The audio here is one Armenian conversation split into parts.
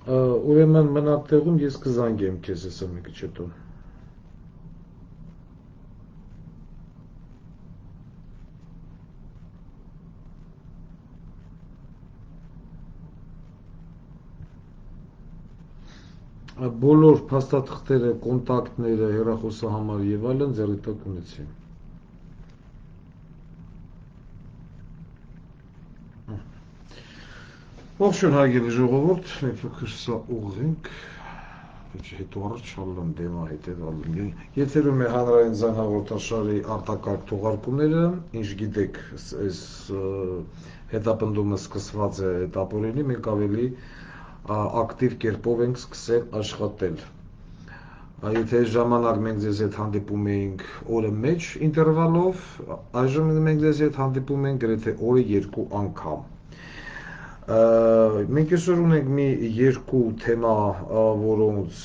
Ուրեմն մնաք տեղում, ես կզանգեմ քեզ հեսա մի քիչ հետո։ Բոլոր փաստաթղթերը, կոնտակտները, հեռախոսահամարը եւ այլն ձեռի տակ ունեցի։ Ողջույն հարգելի ժողովուրդ, մենք փոքր սա ուղղենք, հետո առաջ շալլան դեմա հետևալ։ Եթերում է հանրային զանհաղորդաշարի արտակարգ թողարկումները, ինչ գիտեք, այս հետապնդումը սկսված է այդ ապօրինի, մենք ավելի ակտիվ կերպով ենք սկսել աշխատել։ Եթե ժամանակ մենք ձեզ հետ հանդիպում էինք օրը մեջ ինտերվալով, այժմ մենք ձեզ հետ հանդիպում ենք գրեթե օրը 2 անգամ։ Մենք այսօր ունենք մի երկու թեմա, որոնց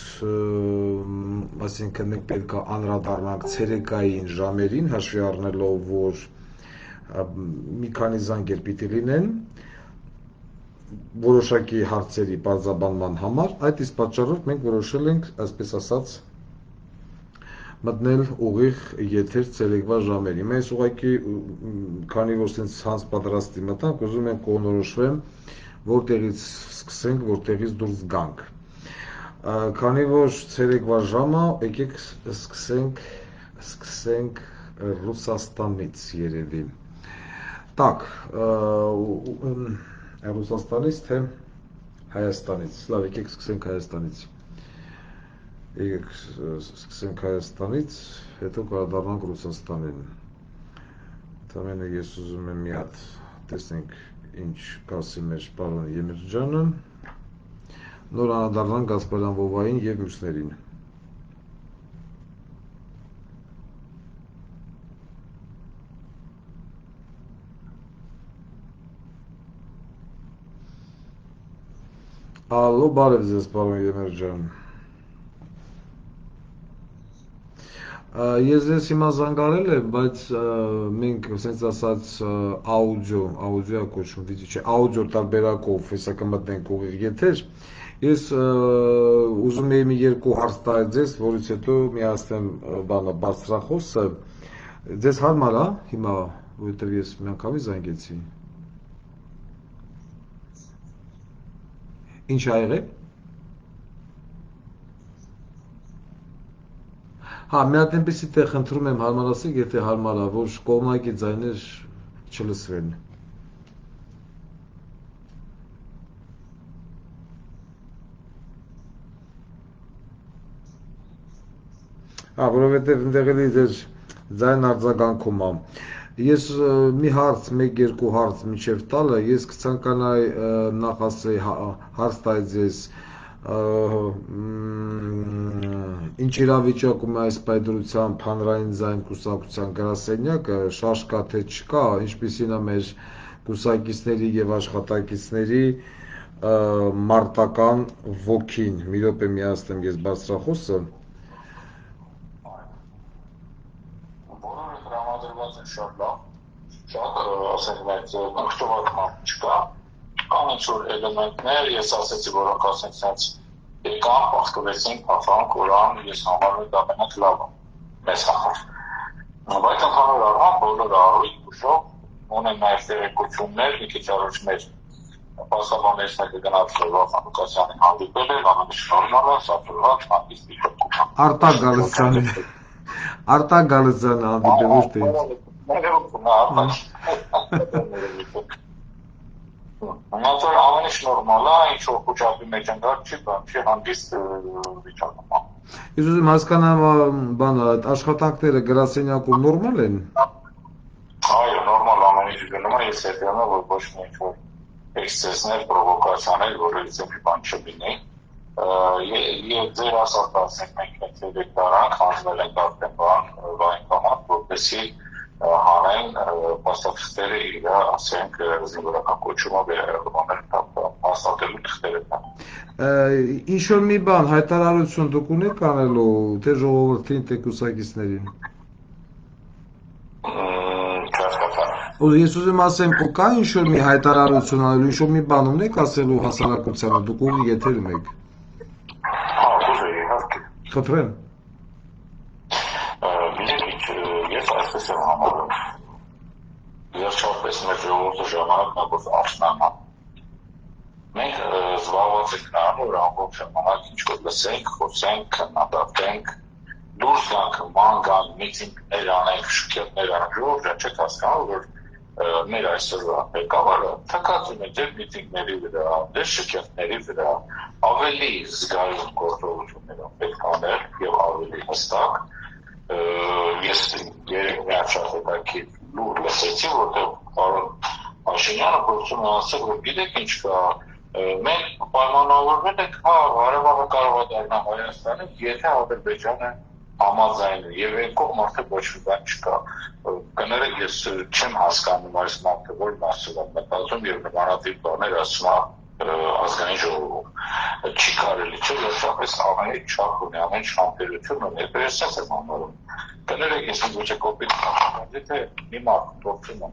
այսինքն մենք պետք է անդրադառնանք ցերեկային ժամերին, հաշվի առնելով, որ մի քանի զանգեր պիտի լինեն որոշակի հարցերի բարձրաբանման համար, այդ իսկ պատճառով մենք որոշել ենք, այսպես ասած, մտնել ուղիղ եթեր ցերեկվա ժամերին։ Մենք ուղղակի քանի որ sense հանց պատրաստի մտանք, ուզում ենք կողնորոշվեմ, որտեղից սկսենք, որտեղից դուրս գանք։ Քանի որ ցերեկվա ժամը, եկեք սկսենք Ռուսաստանից երևի։ Так, Ռուսաստանից թե Հայաստանից։ Լավ, եկեք սկսենք Հայաստանից։ Եկեք սկսենք Հայաստանից, հետո կանդառնանք Ռուսաստանին։ Ընդամենը ես ուզում եմ մի հատ տեսնենք ինչ կասի մեր պարոն Եմիրջյանը, նոր անդառնանք Գասպարյան Վովային եւ մյուսներին։ Ալո, բարև ձեզ, պարոն Եմիրջյան։ Ես ձեզ հիմա զանգարել եմ, բայց մենք ասենց ասած աուդիո կոչվում, չէ, աուդիո տարբերակով հեսա կմտնենք ուղիղ եթեր։ Ես ուզում եի մի երկու հարց տալ ձեզ, որից հետո միացնեմ բանը բարձրախոսը։ Ձեզ հարմար է հիմա, որովհետև ես միանգամից զանգեցի։ Ինչ ա եղել։ Հա, մի հատ այնպեսի տեղ խնդրում եմ հարմարացեք, եթե հարմար է, որ կողմնակի ձայներ չլսվեն։ Հա, որովհետև այնտեղ էլի ձեր ձայն արձագանքում է։ Ես մի հարց, մեկ-երկու հարց միջև տալը, ես կցանկանայի նախ ասեի հարց տալ ձեզ ինչ իրավիճակում է այս պայդրությամբ հանրային ձայն կուսակցության գրասենյակը, շարժ կա թե չկա, ինչպիսին է մեր կուսակիցների եւ աշխատակիցների մարտական ոգին։ Մի րոպե միացնեմ ես բարձրախոսը։ Բոլորը տրամադրված են շատ լավ, շատ ասենք մեծ կողմնակի չկա, կան ինչ-որ էլեմենտներ, ես ասեցի, որոնք ասենք sense եկան, պախտվեցին, փախան, կորան, ես համարում եմ դա մենակ լավ է, մեզ համար։ Բայց ընդհանուր առմամբ բոլորը առույգ ուժով ունեն նաև տեղեկություններ, մի քիչ առաջ մեր պասաբանեցը գնաց Վախան Ղուկասյանին հանդիպել էր, ամենը շնորհնալ է, սափրված, հանդիպի շփում։ Արտակ Գալստյանը հանդիպել ոչ թե Մնացել ամենը նորմալ է, ինչ-որ խոչապի մեջ ընկած չի, բան չի, հանդիստ վիճակում է։ Ես ուզում հասկանամ, բանը, այդ աշխատանքները գրասենյակում նորմալ են։ Այո, նորմալ ամեն ինչ գնում է, ես հետևում եմ, որ ոչ մի ինչ-որ էքսցեսներ, պրովոկացիաներ, որից մի բան չլինի։ Եվ ձեր ասած ասենք մենք այդ դրանք հանձնել ենք արդեն բան կամած, որպեսզի հանեն փաստաթղթերը իր, ասենք, զինվորական կոչումով հաստատելու թղթերը տան։ Ինչ-որ մի բան, հայտարարություն դուք ունեք անելու, թե ժողովրդին, թե կուսակիցներին։ Ես ուզում ասեմ, կա ինչ-որ մի հայտարարություն արելու, ինչ-որ մի բան ունեք ասելու հասարակությանը, դուք ուղղի եթերում եք։ Ուզեի, իհարկե։ Խնդրեմ։ Գիտեք, ես այսպես եմ համարում, վերջապես մեր ժողովուրդը ժամանակն է, որ աշնանա։ Մենք զբաղված ենք նրանով, որ ամբողջ ժամանակ ինչ-որ լսենք, խոսենք, քննադատենք, դուրս գանք, ման գանք, միտինգներ անենք, շքերթներ անենք, ժողովուրդը չեք հասկանում, որ մեր այսօրվա ղեկավարը թքածում է ձեր միտինգների վրա, ձեր շքերթների վրա, ավելի զգայուն գործողություններով պետք անել եւ ավելի հստակ։ Ես երեք միաչափակի լուր լսեցի, որտեղ պարոն Փաշինյանը փորձում է ասել, որ գիտեք ինչ կա, մենք պայմանավորվել ենք, Ղարաբաղը կարող է դառնալ Հայաստանի, եթե Ադրբեջանը համաձայնի եւ այն կողմ արդեն ոչ մի բան չկա։ Կներեք, ես չեմ հասկանում այս մարդը որ մասով է մտածում եւ նմանատիպ բաներ ասում է ազգային ժողովում։ Չի կարելի, չէ՞, վերջապես ամեն ինչ չափ ունի, ամեն ինչ համբերություն ունի, ես ես եմ համարում։ Կներեք, ես ոչ է կոպիտ ասում, եթե մի մարդ փորձում է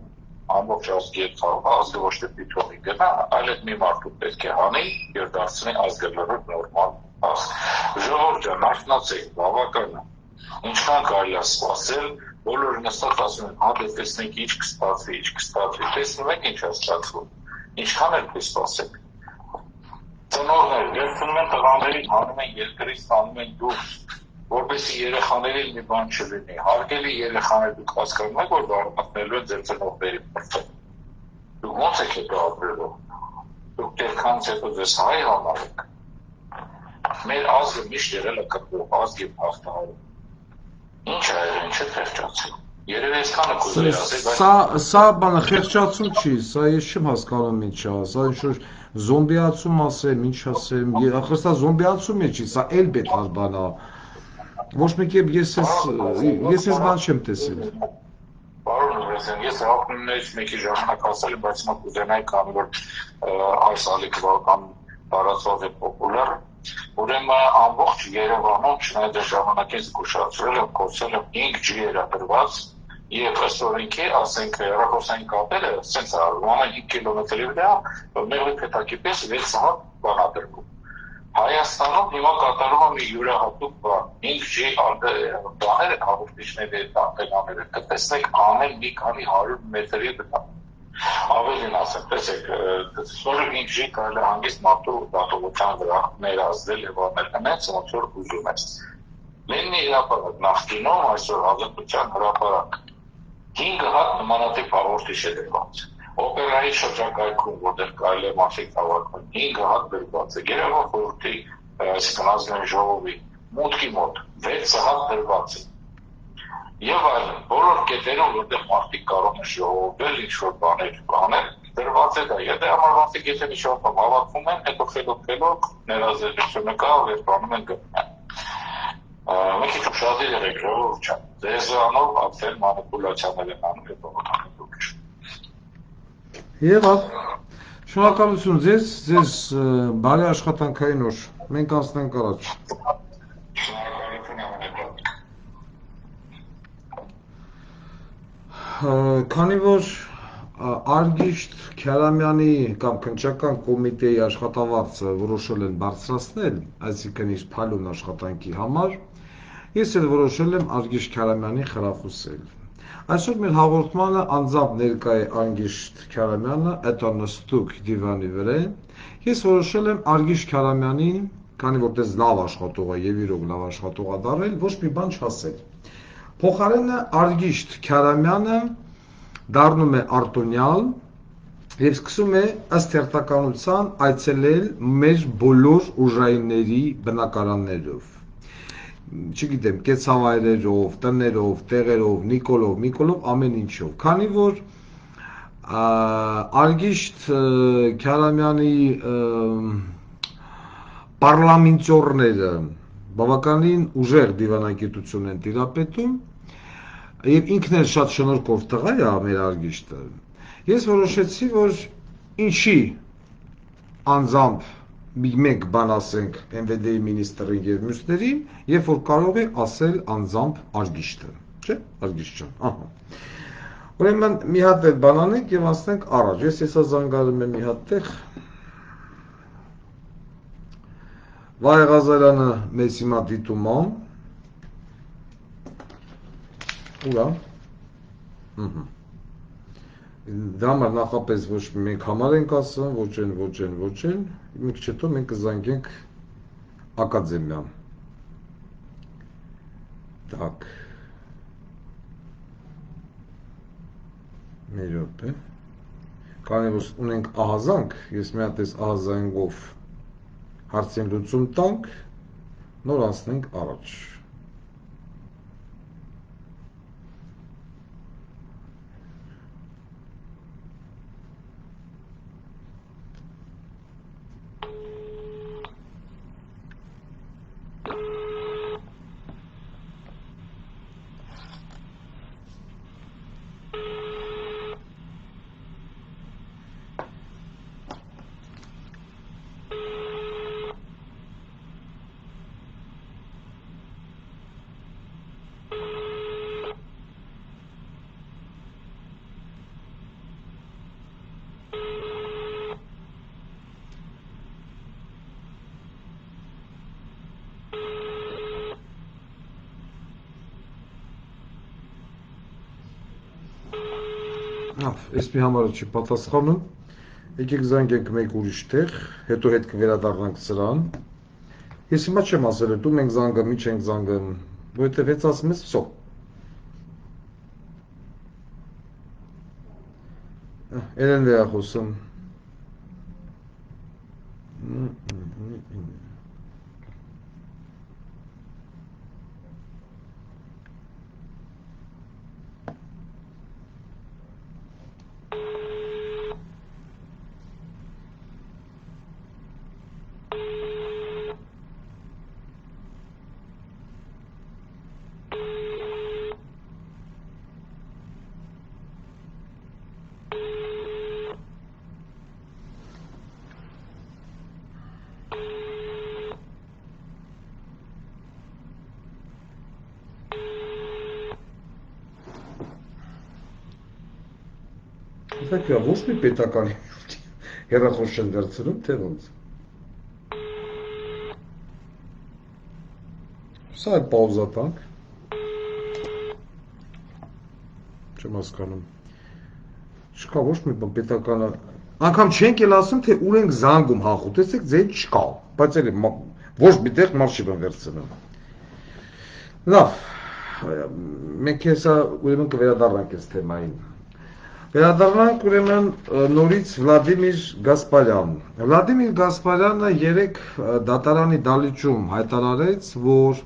ամբողջ ազգի հետ խաղալ, ազգը ոչ թե պիտի գնա, այլ այդ մի մարդու պետք է հանի եւ դարձնի ազգը լրիվ նորմալ ազգ։ Ժողովուրդ ջան, արթնացեք, բավական է։ Ինչքան կարելի է սպասել, բոլորը նստած ասում են, հա դե տեսնենք ինչ կստացվի, տեսնում եք ինչ է ստացվում, ինչքան էլ կսպասեք։ Ծնողներ, վերցնում են տղաներին, հանում են երկրից, տանում են դուրս, որպեսզի երեխաներին մի բան չլինի, հարգելի երեխաներ, դուք հասկանում եք, որ բարմատներելու են ձեր ծնողների մրցել։ Դուք ո՞նց եք հետո ապրելու, դուք տեղքանից հետո ձեզ հայ համարեք։ Մեր ազգը միշտ եղել է կրկող ազգ եւ հաղթահարում։ Ինչ է այրեն, չէ խեղճացել։ Երևի այսքանը կուզեի ասել, բայց սա բանը խեղճացում չի, սա ես չեմ հասկանում ինչ է, սա ինչ-որ զոմբիացում ասեմ, ինչ ասեմ, ախր սա զոմբիացում չի, սա էլ բետար բան է։ Ոչ մի կերպ ես բան չեմ տեսել։ Պարոն Ուզենյան, ես հաղթումներից մեկի ժամանակ ասել եմ, բայց հիմա կուզենայի քանի որ այս ալիքը բավական տարածված է պոպուլյար, ուրեմն ամբողջ Երևանում չնայած այս ժամանակից զգուշացրել եմ, խոսել եմ 5G երադրված եւ ըստ օրենքի, ասենք հեռախոսային կապերը սենց արվում ամեն 5 կիլոմետրի վրա, մեղրի փեթակի պես 6 հատ բան ադրվում։ Հայաստանում հիմա կատարում է մի յուրահատուկ բան, 5G բաները հաղորդիչների անտենաները կտեսնեք ամեն մի քանի 100 մետրի վրա։ Ավելին ասեմ, տեսեք, սորը 5G կարելի հանգիստ մարդու դատողության վրա ներազդել եւ անել հենց ոնց որ ուզում ես։ Լենինի հրապարակ նախկինում այսօր Ազատության հրապարակ 5 հատ նմանատիպ հաղորդիչ է դրված։ Օպերայի շրջակայքում, որտեղ կարելի է մարդիկ հավաքվել, 5 հատ դրված է։ Երևան խորհրդի, այսինքն ազգային ժողովի մուտքի մոտ 6 հատ դրված է։ Եվ այլն, բոլոր կետերում, որտեղ մարդիկ կարող են ժողովել, ինչ-որ բաներ անել, դրված է դա։ Եթե համար մարդիկ եթե մի շփոթ հավաքվում են, հետո խելոք ներազդեցությունը կա, եւ բանում են գտնել։ Մի քիչ ուշադիր եղեք, ժողովուրդ ջան, ձեզանով արդեն մանիպուլյացիաներ են անում եւ բավական դուք։ Եվ շնորհակալություն ձեզ բարի աշխատանքային օր։ Մենք անցնենք առաջ։ Քանի որ Արգիշտ Քյարամյանի կամ քննչական կոմիտեի աշխատավարձը որոշել են բարձրացնել, այսինքն իր փալուն աշխատանքի համար, ես էլ որոշել եմ Արգիշտ Քյարամյանին խրախուսել։ Այսօր մեր հաղորդմանը անձամբ ներկա է Արգիշտ Քյարամյանը, էտա նստուկ դիվանի վրա։ Ես որոշել եմ Արգիշտ Քյարամյանին, քանի որ դες լավ աշխատող է եւ իրոք լավ աշխատող է դարել, ոչ մի բան չասել։ Փոխարենը Արգիշտ Քյարամյանը դառնում է արտոնյալ եւ սկսում է ըստ հերթականության այցելել մեր բոլոր ուժայինների բնակարաններով։ Չգիտեմ, կեցավայրերով, տներով, տեղերով, Նիկոլով, ամեն ինչով։ Քանի որ Արգիշտ Քյարամյանի պարլամենտորները բավականին ուժեղ դիվանագիտություն են տիրապետում եւ ինքն էլ շատ շնորհքով տղա է մեր Արգիշտը, ես որոշեցի, որ ինչի անձամբ մեկ բան ասենք MVD-ի մինիստրին եւ մյուսներին, երբ որ կարող է ասել անձամբ Արգիշտը, չէ՞, Արգիշտ ջան, ահա։ Ուրեմն մի հատ էլ բան անենք եւ անցնենք առաջ։ Ես հեսա զանգարում եմ մի հատ տեղ։ Վայ Ղազարյանը մեզ հիմա դիտում է։ Ուրա։ Դա համար նախապես ոչ մենք համար ենք ասում, ոչ են։ Մի քիչ հետո մենք կզանգենք ակադեմիա։ Так. Մի րոպե։ Քանի որ ունենք ահազանգ, ես մի հատ էս ահազանգով հարցին լուծում տանք, նոր անցնենք առաջ։ Ես մի համարը չի պատասխանում, եկեք զանգենք մեկ ուրիշ տեղ, հետո հետ կվերադառնանք սրան։ Ես հիմա չեմ ասել, դու մենք զանգում, ինչ ենք զանգում, որովհետև հենց ասում ես, վсё։ Էլեն վրա խոսում։ Դա ոչ մի պետականի հեռախոս չեն վերցնում, թե ոնց։ Սա է պաուզա տանք։ Չեմ հասկանում։ Չկա ոչ մի պետականը։ Անգամ չենք էլ ասում, թե ուր ենք զանգում հախու, տեսեք, ձեր չկա, բայց էլ ոչ միտեղ մարդ չի վերցնում։ Լավ, մենք հեսա ուրեմն կվերադառնանք այս թեմային։ Վերադառնանք ուրեմն նորից Վլադիմիր Գասպարյան։ Վլադիմիր Գասպարյանը երեք դատարանի դալիճում հայտարարեց, որ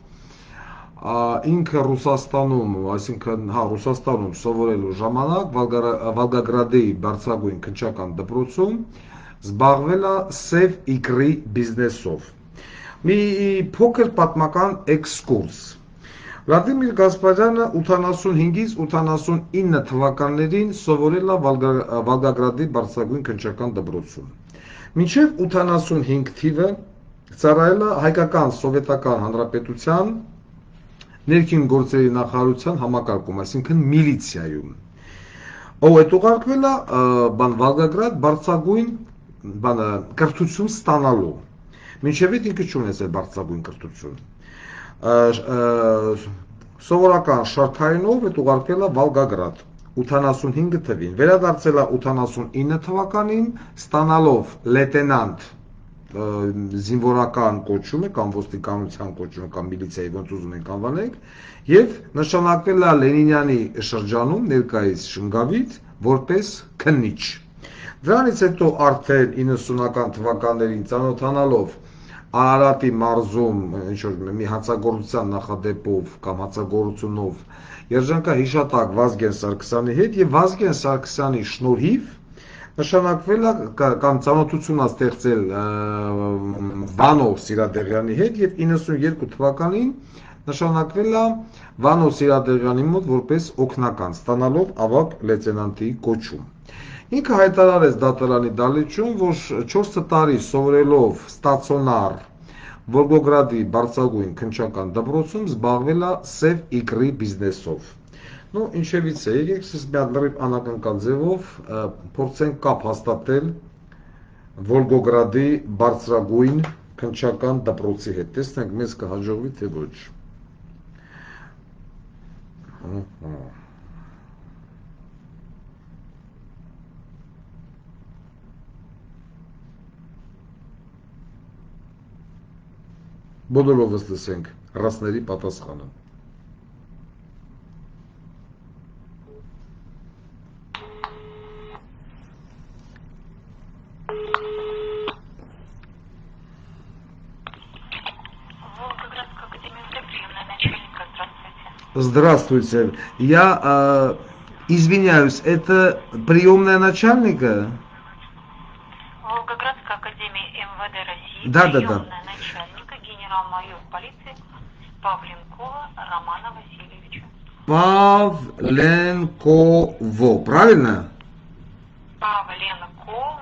ինքը Ռուսաստանում, այսինքն Ռուսաստանում սովորելու ժամանակ Վոլգագրադի բարձրագույն քննչական դպրոցում զբաղվել է սև իգրի բիզնեսով։ Մի փոքր պատմական էքսկուրս։ Վլադիմիր Գասպարյանը 85-ից 89 թվականներին սովորել է Վոլգագրադի բարձրագույն քննչական դպրոցում։ Մինչև 85 թիվը ծառայել է Հայկական Սովետական Հանրապետության ներքին գործերի նախարարության համակարգում, այսինքն միլիցիայում։ Ով է ուղարկվել է Վոլգագրադ բարձրագույն կրթություն ստանալու։ Մինչև այդ ինքը չունեցել բարձրագույն կրթություն։ Սովորական շարքայինով է ուղարկվել է Վոլգագրադ 85 թվին, վերադարձել է 89 թվականին, ստանալով լեյտենանտ զինվորական կոչումը կամ ոստիկանության կոչումը կամ միլիցիայի ոնց ուզում ենք անվանենք, եւ նշանակվել է Լենինյանի շրջանում ներկայիս Շնգավիթ որպես քննիչ։ Դրանից հետո արդեն 90-ական թվականներին ծանոթանալով Արարատի մարզում ինչ-որ մի հացագործության նախադեպով կամ հացագործությունով երջանկահիշատակ Վազգեն Սարգսյանի հետ եւ Վազգեն Սարգսյանի շնորհիվ նշանակվել է կամ ծանոթություն է ստեղծել Վանո Սիրադեղյանի հետ եւ 92 թվականին նշանակվել է Վանո Սիրադեղյանի մոտ որպես օգնական, ստանալով ավագ լեյտենանտի կոչում։ Ինքը հայտարարեց դատարանի դալիճում, որ 4 տարի սովորելով ստացիոնար Վոլգոգրադի բարձրագույն քննչական դպրոցում զբաղվել է սև իգրի բիզնեսով։ Ну, ինչևից է, եկեք սս մի հատ լրիվ անականական ձևով փորձենք կապ հաստատել Վոլգոգրադի բարձրագույն քննչական դպրոցի հետ։ Տեսնենք մեզ կհաջողվի թե ոչ։ Բոլորովս լսենք ռասների պատասխանը։ Волгоградская академия приемная начальника, здравствуйте. Здравствуйте. Я извиняюсь, это приемная начальника? Волгоградская академия МВД России, Да. приемная начальника, генерал-майор полиции Павленкова Романа Васильевича. Павленково, правильно? Павленков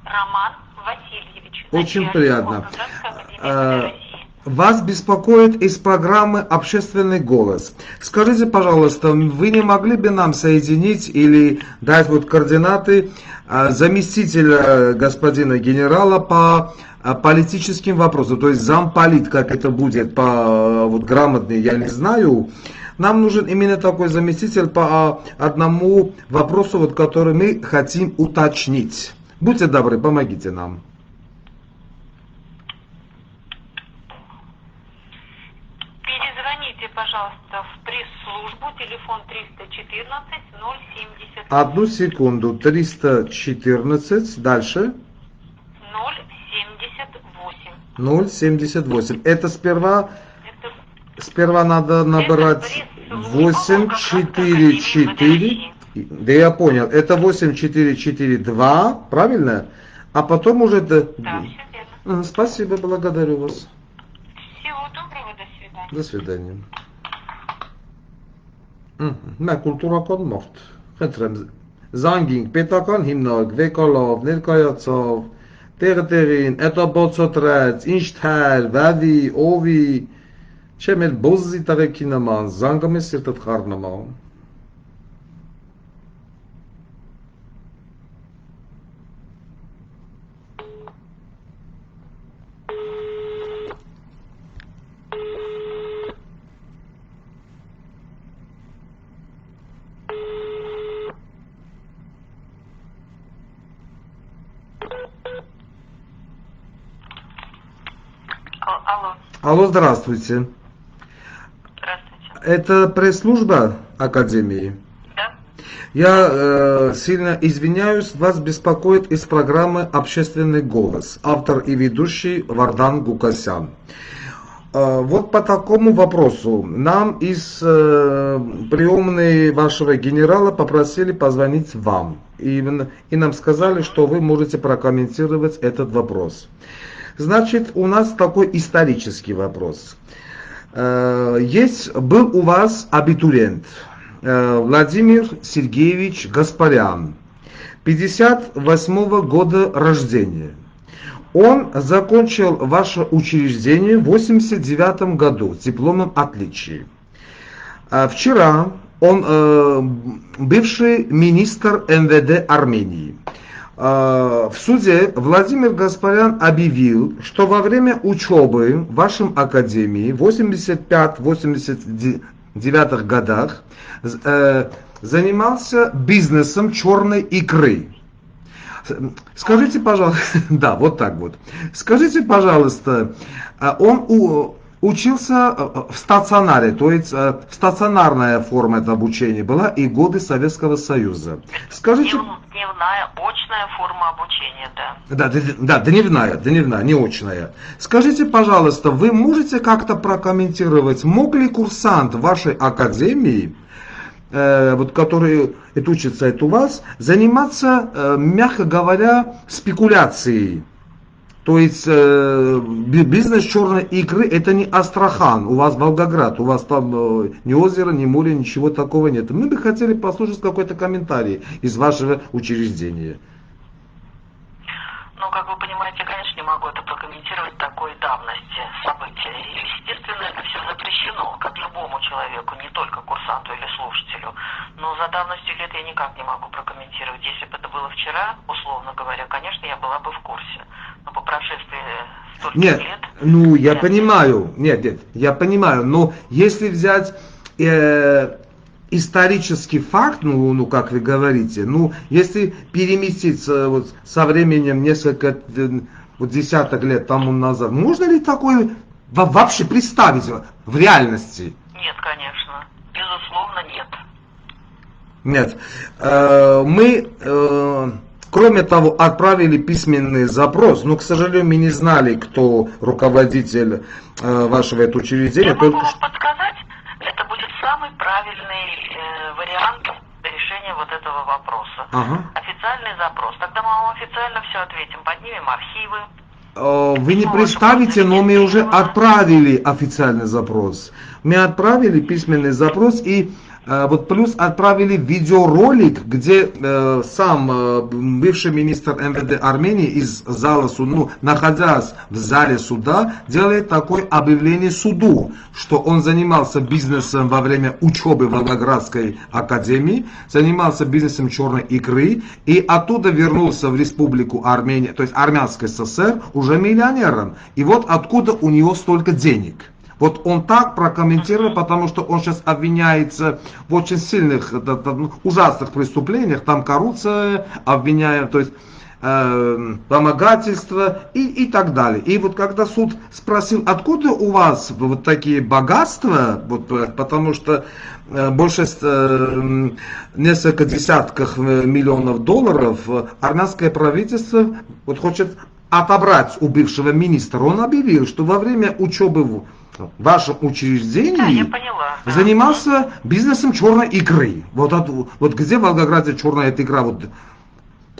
Роман Васильевич. Очень начальник приятно. Волгоградской академии МВД России. Вас беспокоит из программы «Общественный голос». Скажите, пожалуйста, вы не могли бы нам соединить или дать вот координаты заместителя господина генерала по политическим вопросам, то есть замполит, как это будет по вот грамотный, я не знаю. Нам нужен именно такой заместитель по одному вопросу, вот, который мы хотим уточнить. Будьте добры, помогите нам. Перезвоните, пожалуйста, в пресс-службу, телефон 314 070 Одну секунду, 314, дальше 078. 078. Это сперва Это надо набрать 844. Да я понял, это 8442, правильно? А потом уже... Да, все верно. Спасибо, благодарю вас. Всего доброго, до свидания. До свидания. Նա կուլտուրական մարդ, խնդրեմ, զանգինք, պետական հիմնակ, վեկալավ, ներկայացավ, տեղը տեղին, էտա բոցոտրեց, ինչ թար, վավի, օվի, չէ մեր բոզի տղեկի նման, զանգում է սիրտդ խառնման։ Алло, Алло, здравствуйте. здравствуйте. Это пресс-служба Академии? Да? Я сильно извиняюсь, вас беспокоит из программы «Общественный голос», автор и ведущий Вардан Гукасян. Вот по такому вопросу нам из приемной вашего генерала попросили позвонить вам. И нам сказали, что вы можете прокомментировать этот вопрос. Значит, у нас такой исторический вопрос. Был у вас абитуриент Владимир Сергеевич Гаспарян, 58 года рождения. Он закончил ваше учреждение в 89 году с дипломом отличия. Вчера он бывший министр МВД Армении. В суде Владимир Гаспарян объявил, что во время учебы в вашем академии в 85-89 годах занимался бизнесом черной икры. Скажите, пожалуйста, да, вот так вот. Скажите, пожалуйста, он учился в стационаре, то есть стационарная форма этого обучения была и годы Советского Союза. Скажите... Дневная, очная форма обучения, да. Да, дневная, не очная. Скажите, пожалуйста, вы можете как-то прокомментировать, мог ли курсант вашей академии, вот, который учится у вас, заниматься, мягко говоря, спекуляцией? То есть бизнес черной икры это не Астрахан, у вас Волгоград, у вас там ни озера, ни моря, ничего такого нет. Мы бы хотели послушать какой-то комментарий из вашего учреждения. Ну, как вы понимаете, конечно, не могу это прокомментировать такой давности события. И, естественно, это все запрещено, как любому человеку, не только курсанту или слушателю. Но за давностью лет я никак не могу прокомментировать. Если бы это было вчера, условно говоря, конечно, я была бы в курсе. Но по прошествии стольких лет... Ну, я понимаю, я понимаю, но если взять исторический факт, ну, как вы говорите, ну, если переместиться вот со временем несколько десяток лет тому назад, можно ли такое вообще представить в реальности? Нет, конечно. Безусловно, нет. Нет. Мы, кроме того, отправили письменный запрос, но, к сожалению, мы не знали, кто руководитель вашего этого учреждения. Я могу вам подсказать, это будет самый правильный вариант решения вот этого вопроса. Ага. Официальный запрос. Тогда мы вам официально все ответим. Поднимем архивы. Вы не представите, но мы уже отправили официальный запрос. Мы отправили письменный запрос и вот плюс отправили видеоролик, где сам бывший министр МВД Армении из зала суда, ну, находясь в зале суда, делает такое объявление суду, что он занимался бизнесом во время учебы в Волгоградской академии, занимался бизнесом черной икры и оттуда вернулся в республику Армения, то есть Армянской ССР, уже миллионером. И вот откуда у него столько денег. Вот он так прокомментировал, потому что он сейчас обвиняется в очень сильных, ужасных преступлениях, там коррупция, обвиняем, то есть вымогательство и так далее. И вот когда суд спросил, откуда у вас вот такие богатства, вот, потому что больше несколько десятков миллионов долларов армянское правительство вот хочет отобрать у бывшего министра, он объявил, что во время учебы в вашем учреждении занимался бизнесом черной икры. Вот где в Волгограде черная эта икра? Вот,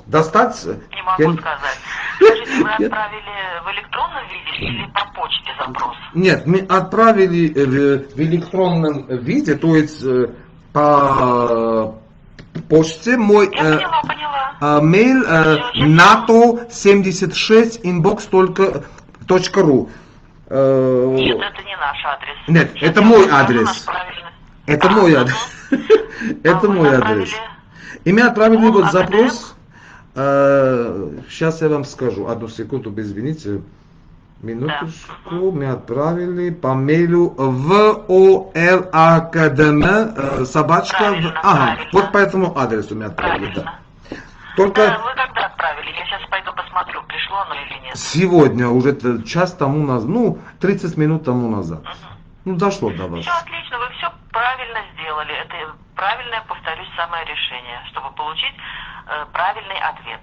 достать? Не могу сказать. Скажите, вы отправили в электронном виде или по почте запрос? Нет, мы отправили в электронном виде, то есть по почте мой mail nato76 inbox.ru. Нет, это не наш адрес. Нет, это мой адрес. Это мой адрес. Это мой адрес. И мы отправили вот запрос. Сейчас я вам скажу. Одну секунду, извините. Минуточку. Мы отправили по мейлу volacadem собачка. Ага, вот по этому адресу мы отправили, да. Только... Вы когда отправили? Я сейчас пойду посмотрю, пришло оно или нет. Сегодня, уже час тому назад, ну, 30 минут тому назад. Ну, дошло до вас. Все отлично, вы все правильно сделали. Это правильное, повторюсь, самое решение, чтобы получить правильный ответ.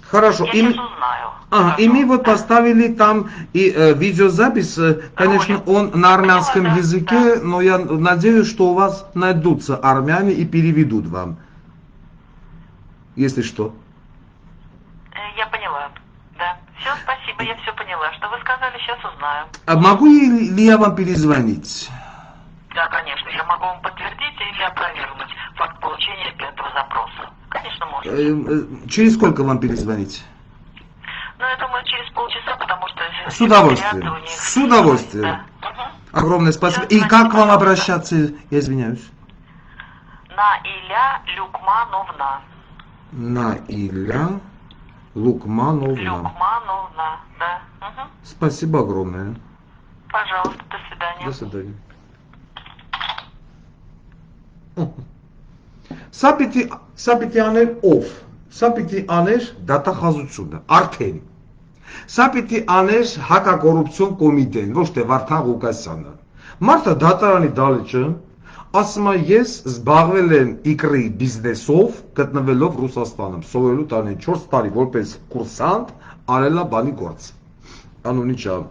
Хорошо. Я сейчас узнаю. Ага, и мы вот поставили там и видеозапись, конечно, он на армянском языке, да. Но я надеюсь, что у вас найдутся армяне и переведут вам. Если что. Я поняла. Да. Все, спасибо, я все поняла. Что вы сказали, сейчас узнаю. А могу ли я вам перезвонить? Да, конечно. Я могу вам подтвердить или опровергнуть факт получения этого запроса. Конечно, можете. Через сколько вам перезвонить? Ну, я думаю, через полчаса, потому что... С удовольствием. С удовольствием. Да. Огромное спасибо. И как к вам обращаться? Я извиняюсь. Наиля Люкмановна. Наиля Лукмановна. Люкмановна, да. Угу. Спасибо огромное. Пожалуйста, до свидания. До свидания. Սապիտի աներ ով, սապիտի աներ դատախազությունը, արդեն, սապիտի աներ հակակոռուպցիոն կոմիտեն, ոչ թե Վարդան Ղուկասյանը, մարդը դատարանի դալիճը, ասում է ես զբաղվել եմ իկրի բիզնեսով, գտնվելով Ռուսաստանում, սովորելու տարին 4 տարի որպես կուրսանտ, արելա բանի գործ, անունի չավ,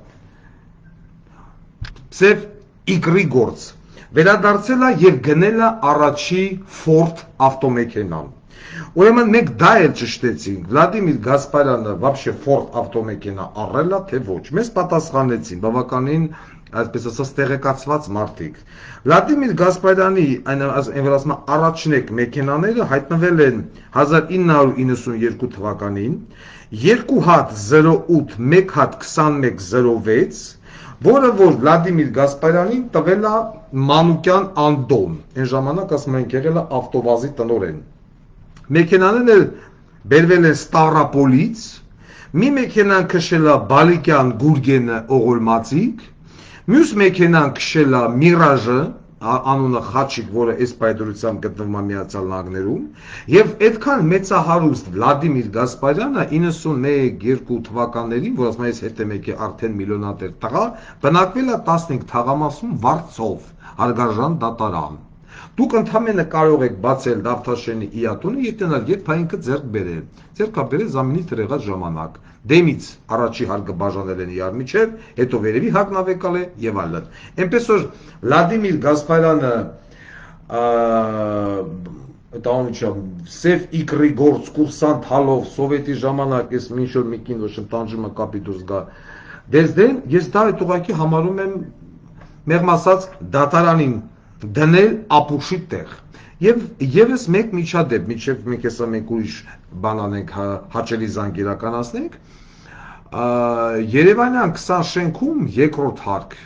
սև իկրի գործ, վերադարձել է եւ գնել է առաջի Ford ավտոմեքենան։ Ուրեմն մենք դա էլ ճշտեցինք, Վլադիմիր Գասպարյանը вообще Ford ավտոմեքենա առել է թե ոչ։ Մեզ պատասխանեցին բավականին այսպես ասած տեղեկացված մարդիկ։ Վլադիմիր Գասպարյանի այն առաջնեկ մեքենաները հայտնվել են 1992 թվականին, 2 հատ 08, 1 հատ 2106, որը որ Վլադիմիր Գասպարյանին տվել է Մանուկյան Անդոն, այն ժամանակ ասում ենք եղել է ավտովազի տնօրեն։ Մեքենաները բերվել են Ստավրապոլից, մի մեքենան քշել է Բալիկյան Գուրգենը Օղոլմածիկ, մյուս մեքենան քշել է Միրաժը, անունը Խաչիկ, որը այս պայդրությամբ գտնվում է Միացյալ Նահանգներում, եւ այդքան մեծահարուստ Վլադիմիր Գասպարյանը 91-2 թվականներին, որ ասում ես հետ եմ եկել արդեն միլիոնատեր տղա, բնակվել է 15 թաղամասում Վարձով, Հարգարժան դատարան։ Դուք ընդհանրապես կարող եք բացել Դավթաշենի իատունը եւ տենալ երբ ինքը ձեռք բերել։ Ձեռք բերել զամինի տրեղած ժամանակ։ Դեմից առաջի հարկը բաժանել են իրար միջև, հետո վերևի հարկն ավեկալ է եւ այլն։ Էնպես որ Վլադիմիր Գասպարյանը տանուչա Սև Իգրի գործ կուրսանտ հալով սովետի ժամանակ էս մինչոր մի կին ոչմ տանջումը կապի դուրս գա։ Դեզդեն ես դա այդ ուղակի համարում եմ մեղմ ասած դատարանին դնել ապուշի տեղ եւ եւս մեկ միջադեպ միջև մենք հեսա մենք ուրիշ բան անենք հաճելի զանգ իրականացնենք Երևանյան 20 շենքում երկրորդ հարկ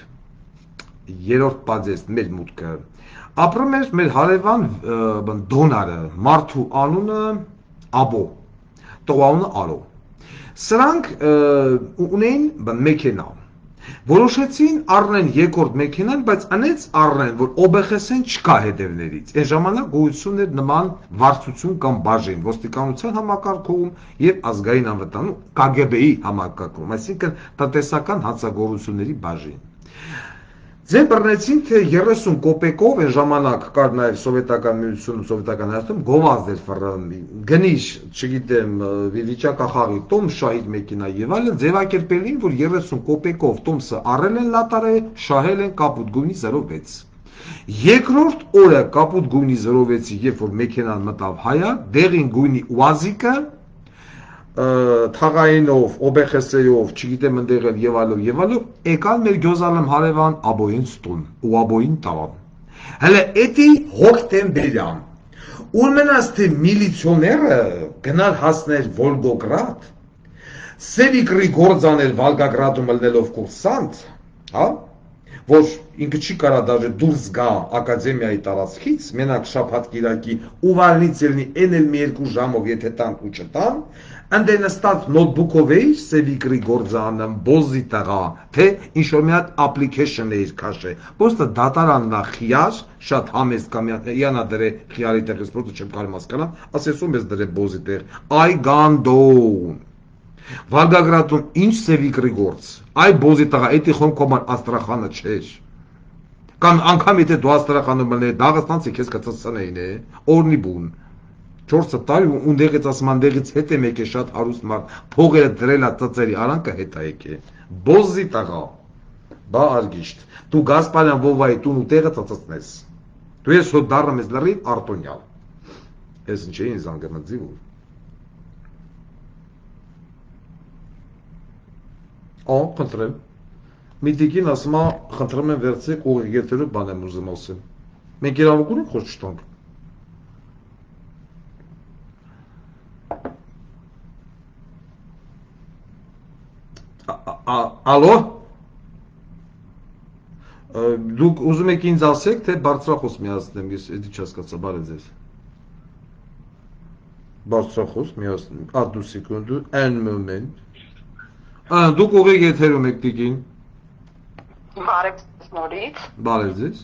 երրորդ բաժես մեր մուտքը ապրում էր մեր հարևան դոնարը մարդու անունը Աբո տողանունը Արո սրանք ունեին մեքենա Որոշեցին առնեն երկրորդ մեքենան, բայց անեց առնեն, որ OBХS-ն չկա հետևներից։ Այն ժամանակ գոյություն էր նման վարչություն կամ բաժին, ոստիկանության համակարգում եւ ազգային անվտանգ KGB-ի համակարգում, այսինքն տնտեսական հանցագործությունների բաժին։ Ձեր բռնեցին թե 30 կոպեկով այն ժամանակ կար նաև սովետական միությունում, սովետական հայաստանում գովազդ էր ֆռն, գնիշ, չգիտեմ, վիճակախաղի, տոմ շահիդ մեքենա եւ այլն, ձևակերպել էին, որ 30 կոպեկով տոմսը առել են լատարե, շահել են կապուտ գույնի 06։ Երկրորդ օրը կապուտ գույնի 06-ի, երբ որ մեքենան մտավ հայա, դեղին գույնի ուազիկը թաղայինով, OBХS-ով, չգիտեմ ընդեղ եւ այլով, եկան մեր գյոզալեմ հարևան Աբոյին ստուն, ու Աբոյին տավան։ Հələ էդի հոկտեմբերյան, ուր մնաց թե միլիցիոները գնալ հասներ Վոլգոգրադ, Սևիկրի գործաներ Վալգագրադում ելնելով կուրսանտ, հա, որ ինքը չի կարա դաժե դուրս գա ակադեմիայի տարածքից, մենակ շաբաթ կիրակի ու վարնից ելնի էնել մի երկու ժամով, եթե տան ու չտան, Անդե նստած նոթբուքով էի Սևիկրի գործանը, բոզի տղա, թե ինչ-որ մի հատ application է իր քաշե։ Ոստը դատարանն է խիար, շատ համեստ կամ յանա դրե խիարի տեղից պրոտը չեմ կարում հասկանամ, ասեսում ես դրե բոզի տեղ, այ գանդոն։ Վալգագրադում ինչ Սևիկրի գործ, այ բոզի տղա, էդի խոմքոման Աստրախանը չէր։ Կամ անգամ եթե դու Աստրախանում մլներ, Դաղստանցի քեզ կծծնեին է, օրնի բուն։ 4 տարի ունդեղից ասմանդեղից հետ եմ եկե շատ հարուստ մարդ, փողերը դրելա ծծերի արանքը հետ է եկե, բոզի տղա, բա արգիշտ, դու Գասպարյան Վովայի տուն ու տեղը ծծծնես, դու ես հոտ դարրում ես լրիվ արտոնյալ, ես ինչ էին զանգը մծի որ, խնդրեմ, միտիկին ասմա խնդրեմ եմ վերցեք ուղի գետերով բան եմ ուզում ասեմ, մենք իրավուկ ունենք խոչ չտանք, Ալո, դուք ուզում եք ինձ ասեք, թե բարձրախոս միացնեմ, ես էդի չհասկացա, բարև ձեզ։ Բարձրախոս միացնեմ, դու սեկունդու, այն մոմենտ։ Դուք ուղիղ եթերում եք տիկին։ Բարև նորից։ Բարև ձեզ։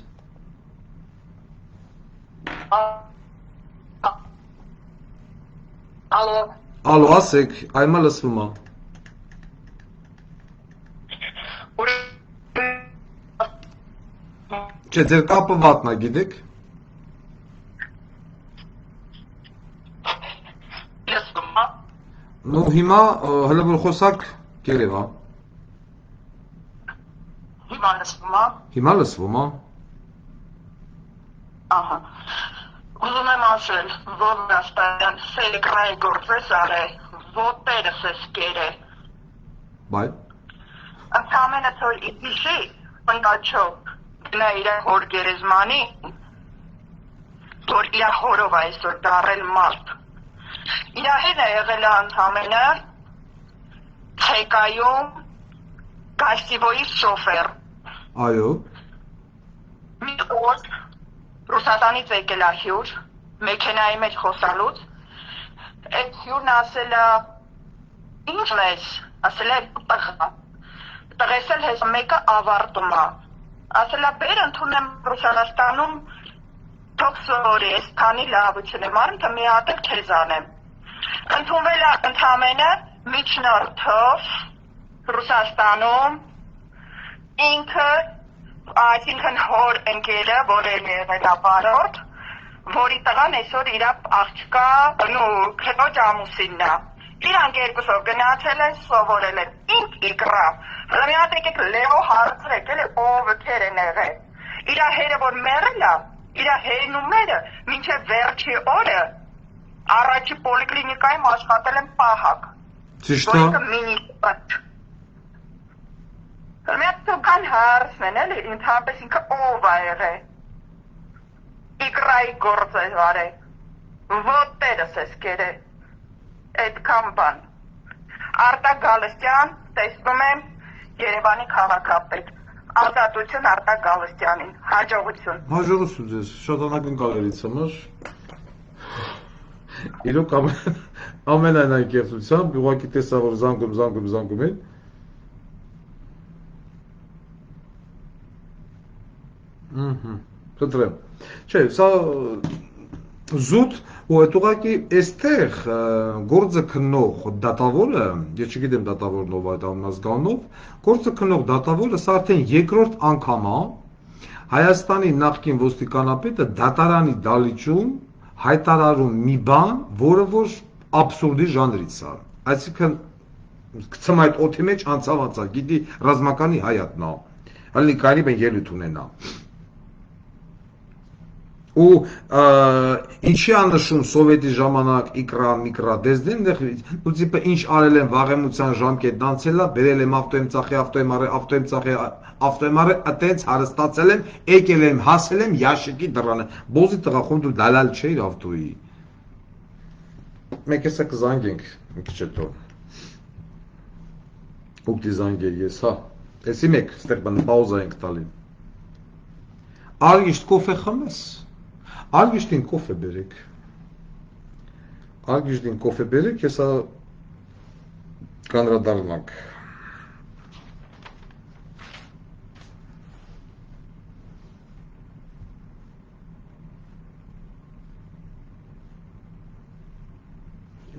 Ալո։ Ալո, ասեք, այմա լսվում է։ Չէ, ձեր կապը վատնա, գիտեք։ Լսվում է։ Ну, հիմա հələ որ խոսակ կերև, հա։ Հիմա լսվում է։ Հիմա լսվում է։ Ահա։ Ուզում եմ ասել, որ Գասպարյան Սևիկրայի գործես արե, ոտերս ես կերը։ Բայ։ Ընդամենը թող իդիշի, ընկաչով գնա իր հոր գերեզմանի, որ իր հորով այսօր դարել մարդ։ Իր հետ է եղել ընդամենը թեկայում Կասիվոյի շոֆեր։ Այո։ Մի օր Ռուսաստանից եկել է հյուր, մեքենայի մեջ խոսալուց, այդ հյուրն ասել է, ինչ ես, ասել է տղա, տղեսել հես մեկը ավարտում է, ասել է բեր ընդունեմ Ռուսաստանում թող սովորի, ես քանի լավություն եմ արում, թե մի հատ էլ քեզ անեմ։ Ընդունվել է ընդամենը միջնորդով Ռուսաստանում, ինքը, այսինքն հոր ընկերը, որ էլ եղել է վարորդ, որի տղան այսօր իր աղջկա քրոջ ամուսինն է։ Իրանք երկուսով գնացել են, սովորել են, ինք իգրա։ Մի հատ եկեք Լեո հարցրեք, էլի ով քեր են եղել։ Իր հերը որ մեռել է, իր հերն ու մերը մինչև վերջի օրը առաջի պոլիկլինիկայում աշխատել են պահակ։ Ճիշտ է։ Մի հատ կան հարցն են, էլի ընդհանրապես ինքը ով է եղել։ Իգրայի գործ է վարել, ոտերս ես կերել, այդքան բան։ Արտակ Գալստյան, տեսնում եմ Երևանի քաղաքապետ, ազատություն Արտակ Գալստյանին, հաջողություն։ Հաջողություն ձեզ, շատ անակնկալերից համար։ Իրոք ամենայն անկեղծությամբ, ուղղակի տեսա, որ զանգում են։ Խնդրեմ։ Չէ, սա զուտ ու այդ ուղղակի այստեղ գործը քննող դատավորը, ես չգիտեմ դատավորն ով այդ անազգանով, գործը քննող դատավորը սա արդեն երկրորդ անգամ է Հայաստանի նախկին ոստիկանապետը դատարանի դալիճում հայտարարում մի բան, որը որ աբսուրդի ժանրից է։ Այսինքն գցում այդ օդի մեջ անցավ, գիտի ռազմականի հայատնա։ Հələ կարի բան ելույթ ունենա։ Ու ինչի անշում սովետի ժամանակ իկրա միկրա դեզդեն ու տիպը ինչ արել են վաղեմության ժամկետն անցել է, բերել եմ ավտոյեմ ծախի, ավտոյեմ այտենց հարստացել եմ, եկել եմ, հասել եմ ящики դռանը։ Բոզի տղա խոմ դու դալալ չէիր ավտոյի։ Մեկ էսա կզանգենք մի քիչ հետո։ Ուկտի զանգել ես, հա։ Էսի մեկ, ստեղ բան պաուզա ենք տալի։ Արգիշտ կոֆե խմես։ Արգիշտին կոֆե բերեք։ Արգիշտին կոֆե բերեք, հեսա կանրադառնանք։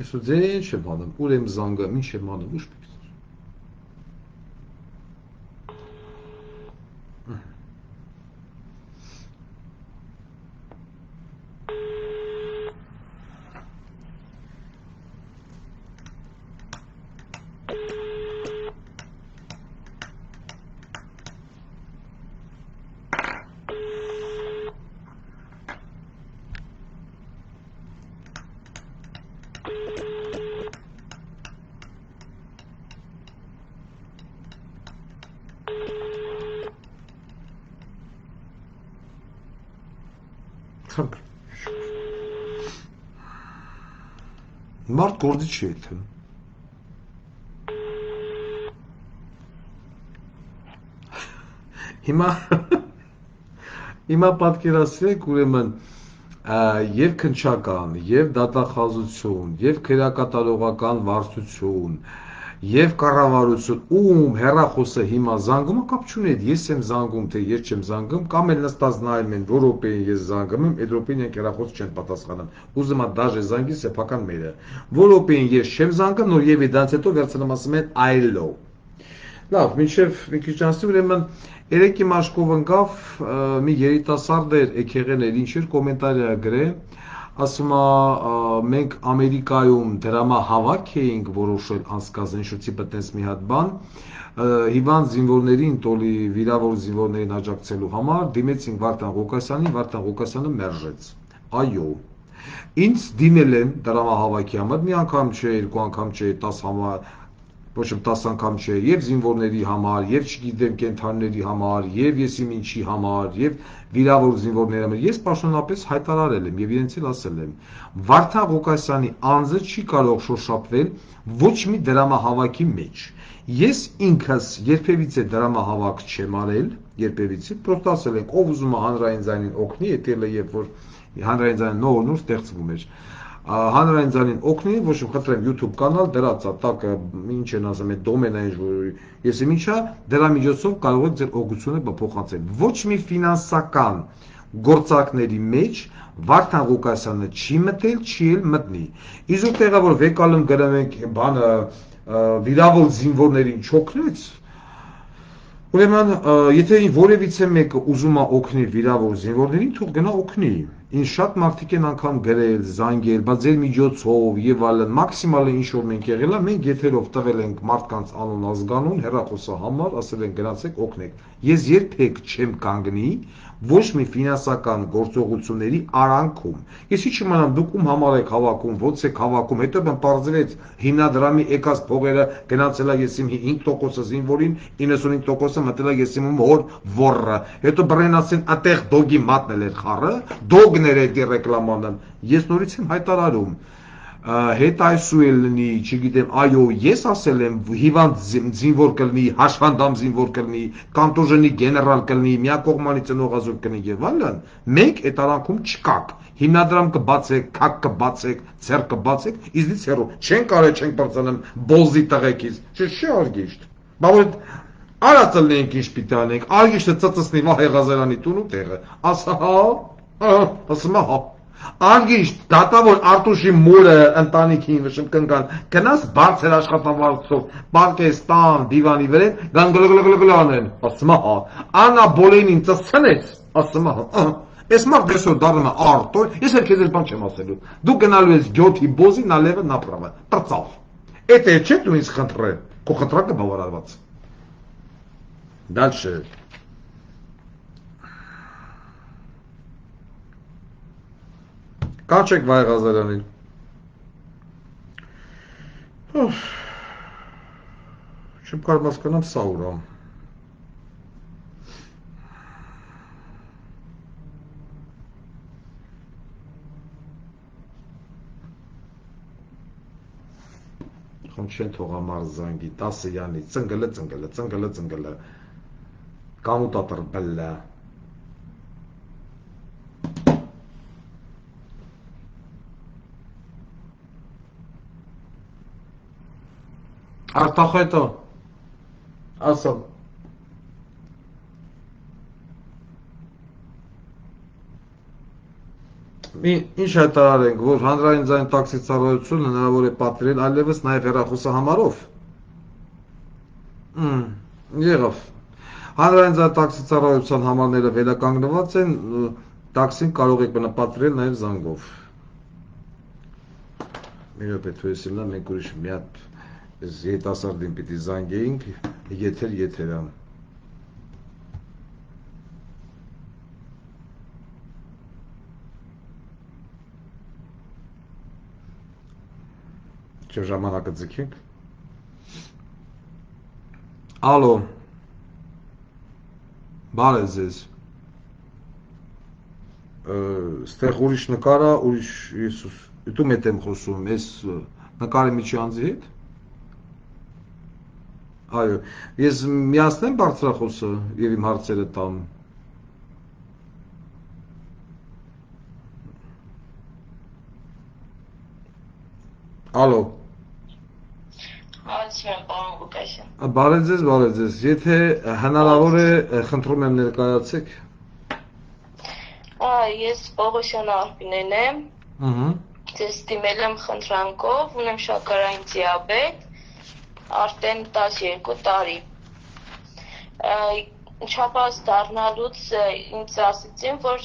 Ես ու ձեր ինչ եմ անում, ուր եմ զանգում, ինչ եմ անում, ուշ պիքս։ Մարդ գործի չի եթե։ Հիմա պատկերացրեք ուրեմն եւ քնչական, եւ դատախազություն, եւ քերակատարողական վարչություն, եւ կառավարություն, ում հեռախոսը հիմա զանգում է, կապ չունի, ես եմ զանգում, թե ես չեմ զանգում, կամ էլ նստած նայում են, որ րոպեին ես զանգում եմ, այդ րոպեին են հեռախոս չեն պատասխանում։ Ուզում եմ դաժե զանգի սեփական մերը։ Որ րոպեին ես չեմ զանգում, նոր եւ դրանից հետո վերցնում ասում են այլո։ Լավ, մինչև մի քիչ անցնի, ուրեմն երեկ իմ աշկով ընկավ մի երիտասարդ էր, եկեղեն էր, ինչ էր կոմենտարի գրել, ասում է մենք Ամերիկայում դրամահավաք էինք որոշել անցկացնել շուտի բտնես մի հատ բան, հիվանդ զինվորներին, տոլի վիրավոր զինվորներին աջակցելու համար դիմեցինք Վարդան Ղուկասյանին, Վարդան Ղուկասյանը մերժեց։ Այո։ Ինձ դիմել են դրամահավաքի համար, մի անգամ չէ, երկու անգամ չէ, 10 ոչ եմ 10 անգամ չէ, եւ զինվորների համար, եւ չգիտեմ կենթանիների համար, եւ եսի ինչի համար, եւ վիրավոր զինվորների համար։ Ես պաշտոնապես հայտարարել եմ եւ իրենց էլ ասել եմ, Վարդան Ղուկասյանի անձը չի կարող շոշափվել ոչ մի դրամահավաքի մեջ։ Ես ինքս երբևիցե դրամահավաք չեմ արել, երբևիցե, պրոստը ասել ենք, ով ուզում է հանրային ձայնին օգնի, եկել է երբ որ հանրային ձայնը նոր ստեղծվում էր։ Հանրային ձայնին օգնի, ոչ խնդրեմ YouTube կանալ դրածա, տակը ինչ են ասում, այդ դոմենային ես ինչա, դրա միջոցով կարող եք ձեր օգնությունը փոխանցել։ Ոչ մի ֆինանսական գործակների մեջ Վարդան Ղուկասյանը չի մտել, չի էլ մտնի։ Իսկ տեղը որ վեկալում գրում ենք բանը վիրավոր զինվորներին չօգնեց, ուրեմն եթե որևիցե մեկը ուզում է օգնել վիրավոր զինվորներին, թող գնա օգնի։ Ինչ շատ մարդիկ են անգամ գրել, զանգել, բայց ձեր միջոցով եւ այլն, մաքսիմալը ինչ որ մենք եղել է, մենք եթերով տվել ենք մարդկանց անուն ազգանուն, հեռախոսահամար, ասել ենք գնացեք օգնեք։ Ես երբեք չեմ կանգնի ոչ մի ֆինանսական գործողությունների արանքում։ Ես ինչ իմանամ դուք ում համար եք հավաքում, ո՞նց եք հավաքում, հետո բարձրեց հիմնադրամի եկած փողերը գնացել է եսիմ 5% զինվորին, 95%-ը մտել է եսիմ հոր ոռը։ Հետո բռնացին այդտեղ դոգի մատնել էր խառը, դոգներ է դի ռեկլամանն։ Ես նորից եմ հայտարարում։ Հետ այսու էլ լինի, չգիտեմ, այո, ես ասել եմ հիվանդ զինվոր կլինի, հաշվանդամ զինվոր կլինի, կանտոժենի գեներալ կլինի, միակողմանի ծնողազուրկ կլինի եւ այլն, մենք այդ արանքում չկանք։ Հիմնադրամ կբացեք, քակ կբացեք, ցեր կբացեք, իզնից հեռու։ Չեն կարել, չենք բարձանում բոզի տղեկից։ Չի արգիշտ։ Բայց արածը լինենք ինչ պիտի անենք, արգիշտը ծծծնի Վահե Ղազարյանի տունու տեղը։ Ասա ասում է հա։ Արգիշտ, դատավոր Արտուշի մուրը ընտանիքին վշմ կնկան, գնաս բարձր աշխատավարձով, Պակեստան, դիվանի վրա, գանգլգլգլգլանեն, ասում է հա։ Անա Բոլենին ծծցնեց, ասում է հա։ Ես մարդ դեսոր դառնում է արտոր, ես էլ քեզ էլ բան չեմ ասելու։ Դու գնալու ես գյոթի բոզի նալևը նապրավը, տրծավ։ Էդ է չէ դու ինձ խնդրել, քո խնդրակը բավարարված։ Դալշե։ Կանչեք Վահե Ղազարյանին։ Չեմ կարող հասկանամ սա ուր է։ Խոմ չեն թողամար զանգի, 10 յանի, ծնգլը, կամուտատր բլլա։ Արտախայտո, ասում։ Ինչ հայտարարենք, որ հանրային ձայն տաքսի ծառայությունը հնարավոր է պատվիրել այլևս նաև հեռախոսահամարով։ Եղավ։ Հանրային ձայն տաքսի ծառայության համարները վերականգնված են, տաքսին կարող եք պատվիրել նաև զանգով։ Մի րոպե թույսիմնա, մենք ուրիշ մի հատ Երիտասարդին պիտի զանգեինք, եթերան։ Չէ ժամանակը ձգենք։ Ալո։ Բարև ձեզ։ Ստեղ ուրիշ նկար է, ուրիշ դու մետ եմ խոսում, ես նկարի միջի անձի հետ։ Այո, ես միացնեմ բարձրախոսը եւ իմ հարցերը տամ։ Ալո։ Բարև ձեզ, եթե հնարավոր է, խնդրում եմ ներկայացեք։ Ես Պողոսյան Արփինեն եմ։ Ձեզ դիմել եմ խնդրանքով, ունեմ շաքարային դիաբետ, արդեն 12 տարի։ Չափած դառնալուց ինձ ասեցին, որ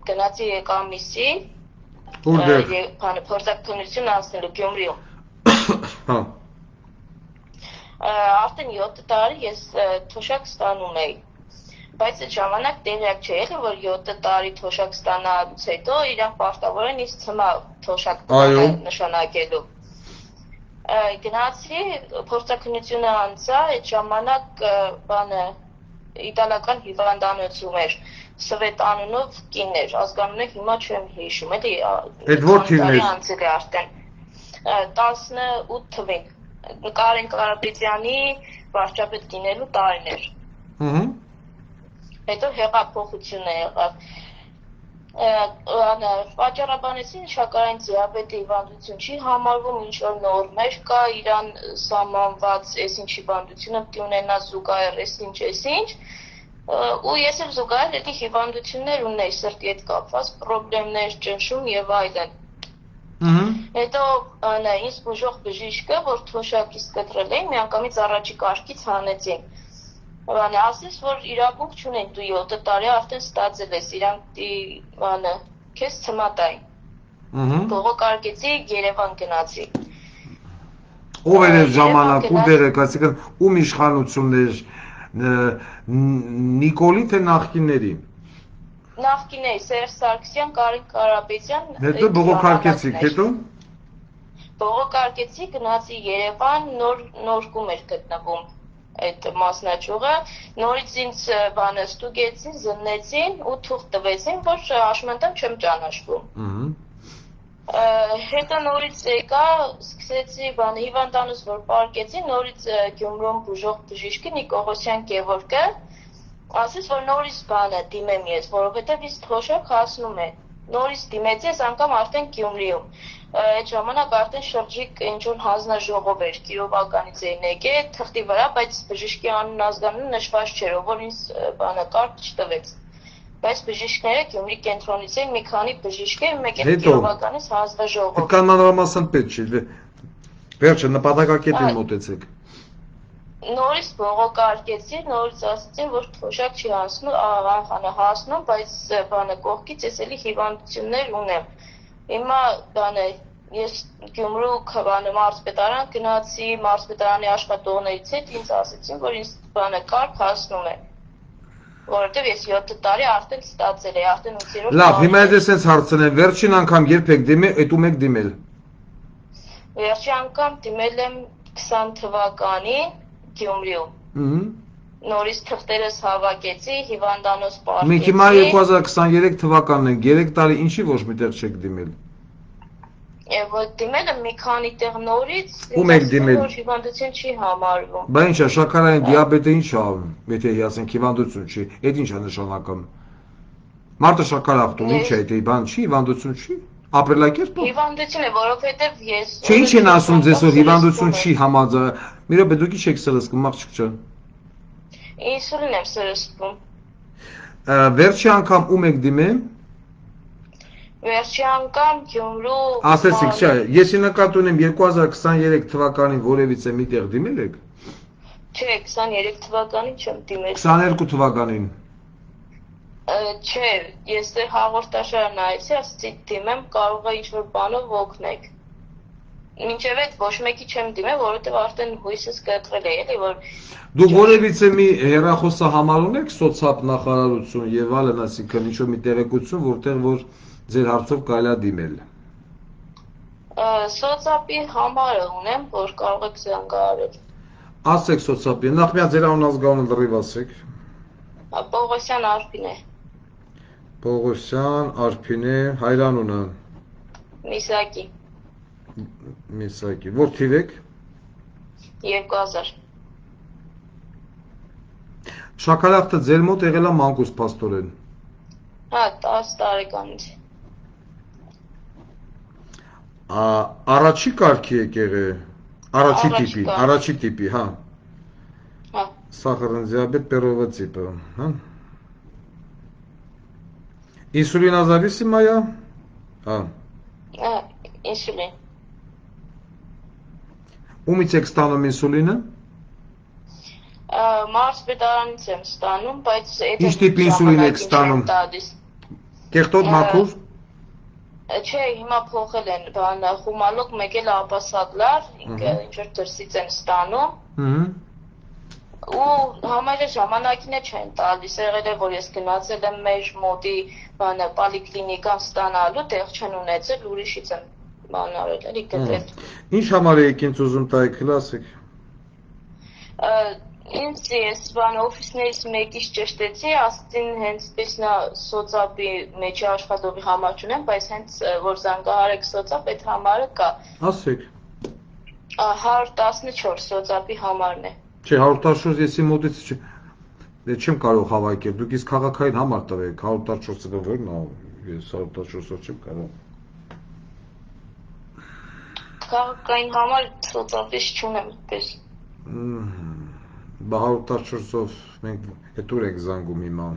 գնացի եկամիսի, փորձակնություն անցնելու Գյումրիում։ Արդեն 7 տարի ես թոշակ ստանում էի, բայց այդ ժամանակ տեղյակ չէի եղել, որ 7 տարի թոշակ ստանալուց հետո իրանք պարտավոր են ինձ թմա թոշակ նշանակելու։ Գնացի փորձաքննությունը անցա, այդ ժամանակ բանը իտալական հիվանդանոցում էր, Սվետ անունով կին էր, ազգանունը հիմա չեմ հիշում, էլի այդ որ թիվն էր անցել է արդեն 18 թվին Կարեն Կարապետյանի վարչապետ լինելու տարին էր։ Հետո հեղափոխություն է եղավ։ Պատճառաբանեցին շաքարային դիաբետի հիվանդություն չի համարվում, ինչ որ նորմեր կա, իրան սահմանված էս ինչ հիվանդությունը պետք է ունենա զուգահեռ էս ինչ, ու ես էլ զուգահեռ էդի հիվանդություններ ունեի սրտի հետ կապված պրոբլեմներ, ճնշում եւ այլն։ Հետո ինձ բուժող բժիշկը, որ թոշակից կտրել էին, միանգամից առաջի կարգից հանեցին։ Ասես, որ իրավունք չունեն, դու 7 տարի արդեն ստացել ես, իրանք քեզ ցմատային։ Բողոքարկեցի, Երևան գնացի։ Ով էր այդ ժամանակ, ու դեր եք, այսինքն ում իշխանությունն էր, Նիկոլի թե նախկինների։ Նախկինների Սերժ Սարգսյան, Կարեն Կարապետյան։ Հետո բողոքարկեցիք, հետո։ Բողոքարկեցի, գնացի Երևան, նորկում էր գտնվում այդ մասնաճյուղը, նորից ինձ ստուգեցին, զննեցին ու թուղթ տվեցին, որ հաշմանդամ չեմ ճանաչվում։ Հետո նորից եկա, սկսեցի հիվանդանոց, որ պարկեցի, նորից Գյումրում բուժող բժիշկի Նիկողոսյան Գևորգը, ասեց, որ նորից դիմեմ ես, որովհետև ինձ թոշակ հասնում է։ Նորից դիմեցի, ես անգամ արդեն Գյումրիում։ Այդ ժամանակ արդեն շրջիկ ինչ-որ հանձնաժողով էր, Կիրովականից էին եկել, թղթի վրա, բայց բժիշկի անուն ազգանունը նշված չէր, որ ինձ կարգ չտվեց։ Բայց բժիշկները Գյումրի կենտրոնից էին, մի քանի բժիշկեր, մեկ էլ Կիրովականից հանձնաժողով։ Այդքան մանրամասն պետք չի, վերջը նպատակակետին մոտեցեք։ Նորից բողոքարկեցի, նորից ասացին, որ թոշակ չի հասնում, բայց կողքից ես էլի հիվանդություններ ունեմ։ Հիմա ես Գյումրու մարզպետարան գնացի, մարզպետարանի աշխատողներից հետ ինձ ասեցին, որ ինձ կարգ հասնում է, որովհետև ես 7 տարի արդեն ստացել էի, արդեն 8-րդ։ Լավ, հիմա ես ես հարցնեմ, վերջին անգամ երբ եք դիմել, էդ ում եք դիմել։ Վերջին անգամ դիմել եմ 20 թվականին Գյումրիում։ Նորից թղթերս հավաքեցի, հիվանդանոց պարկեցի։ Մենք հիմա 2023 թվականն ենք, 3 տարի ինչի ոչ միտեղ չեք դիմել։ Դիմել եմ մի քանի տեղ նորից, ում եք դիմել։ Հիվանդություն չի համարվում։ Բա ինչա, շաքարային դիաբետը ինչ է, եթե ասենք հիվանդություն չի, այդ ինչ է նշանակում։ Մարդը շաքար ախտում, ինչ է, դա բան չի, հիվանդություն չի։ Ապրելակերպ։ Հիվանդություն է, որովհետև ես։ Չէ, ինչ են ասում ձեզ, որ հիվանդություն չի համաձայն։ Մի րոպե, դուք ինչ եք սրսկում, աղջիկ ջան։ Ինսուլին եմ սրսկում։ Վերջի անգամ ում եք դիմել։ Վերջի անգամ Գյումրու։ Ասեցիք, չէ, ես նկատի ունեմ 2023 թվականին որևիցե միտեղ դիմել եք։ Չէ, 23 թվականին չեմ դիմել։ 22 թվականին։ Չէ, ես հաղորդաշար նայեցի, ասեցի դիմեմ, կարող է ինչ-որ բանով օգնեք։ Մինչև այդ ոչ մեկի չեմ դիմել, որովհետև արդեն հույսս կտրել է, էլի որ դուք որևիցե մի հեռախոսահամար ունեք սոցապ նախարարություն եւ այլն, այսինքն ինչ-որ մի տեղեկություն, որտեղ որ ձեր հարցով կարելի է դիմել։ Սոցապի համարը ունեմ, որ կարող եք զանգահարել։ Ասեք սոցապի, նախ միա ձեր անուն ազգանունը լրիվ ասեք։ Պողոսյան Արփին է։ Պողոսյան Արփին է, հայրանունը։ Միսակի։ Միսակի, որ թիվ եք։ 2000։ Շաքարախտը ձեր մոտ եղել է մանկուց փաստորեն։ Հա, 10 տարեկանից։ Առաջի կարգի եք եղել, առաջի տիպի, հա։ Հա։ Սախարный диабет первого типа, հա։ Ինսուլինազավիսիմայա, հա։ Ինսուլին։ Ումից եք ստանում ինսուլինը։ Մարզպետարանից եմ ստանում, բայց Ինչ տիպ ինսուլին եք ստանում։ Կեղտոտ մաքուր։ Չէ, հիմա փոխել են, խումալոկ մեկ էլ ապասագլար, ինքը ինչ-որ դրսից են ստանում։ Ու համարը ժամանակին է չեն տալիս, եղել է, որ ես գնացել եմ մեր մոտի պալիկլինիկան ստանալու, տեղ չեն ունեցել, ուրիշից եմ բան արել, էլի գտել։ Ինչ համար եք ինձ ուզում տայք, ասեք։ Ինձ ես բան օֆիսներից մեկից ճշտեցի, ասեցին հենց տեսնա սոցապի մեջ աշխատողի համար չունեմ, բայց հենց որ զանգահարեք սոցապ, այդ համարը կա։ Ասեք։ 114 սոցապի համարն է։ Չէ, 114 եսի մոտից չեմ կարող հավաքել, դուք իսկ քաղաքային համար տվեք, 114-ը գվերն ա, ես 114-ով չեմ կարող։ Քաղաքային համար սոցապից չունեմ, պես։ Բա 114-ով մենք հետ ուր ենք զանգում հիմա։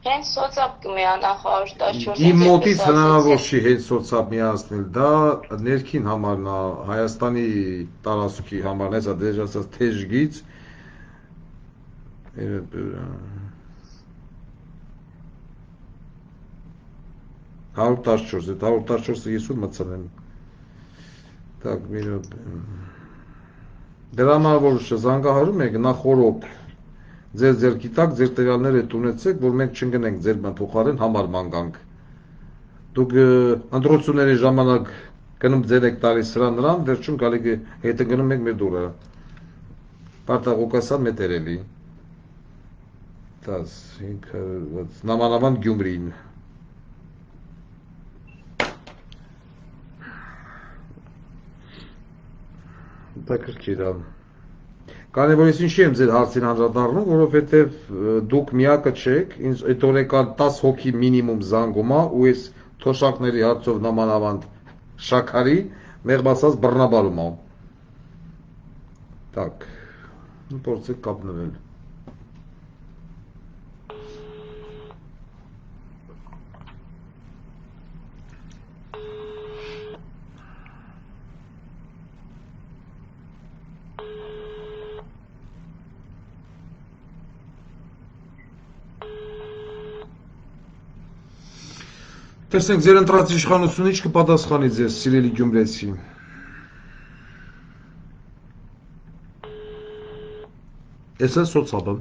Հենց սոցապ կմիանա 114-ով։ Իմ մոտից հնարավոր չի հենց սոցապ միացնել, դա ներքին համարն է, Հայաստանի տարածքի համարն է, դա դեժ ասած թեժգից 114, այդ 114-ը ես ուր մտցնեմ։ Так, մի րոպե։ Դրա համար որ զանգահարում եք նախ օրոք ձեր ձեռքի տակ ձեր տվյալները ունեցեք, որ մենք չընկնենք ձեր փոխարեն համար մանգանք։ Դուք ընտրությունների ժամանակ գնում ձեր եք տալիս սրան նրան, վերջում գալիք հետը գնում եք մեր դուրը։ Պարտաղոկասան մետերելի։ 10, 5, նամանավան Գյումրին։ Դա կրկիր է։ Կարևոր ես ինչի եմ ձեր հարցին անդրադառնում, որովհետև դուք միակը չեք, ինձ այդ օրեկան 10 հոգի մինիմում զանգում է ու ես թոշակների հարցով նամանավանդ շաքարի մեղմացած բռնաբարում է։ Так, փորձեք կապնվել։ Տեսնենք ձեր ընտրած իշխանությունը ինչ կպատասխանի ձեզ, սիրելի գյումրեցի։ Ես էլ սոցապը։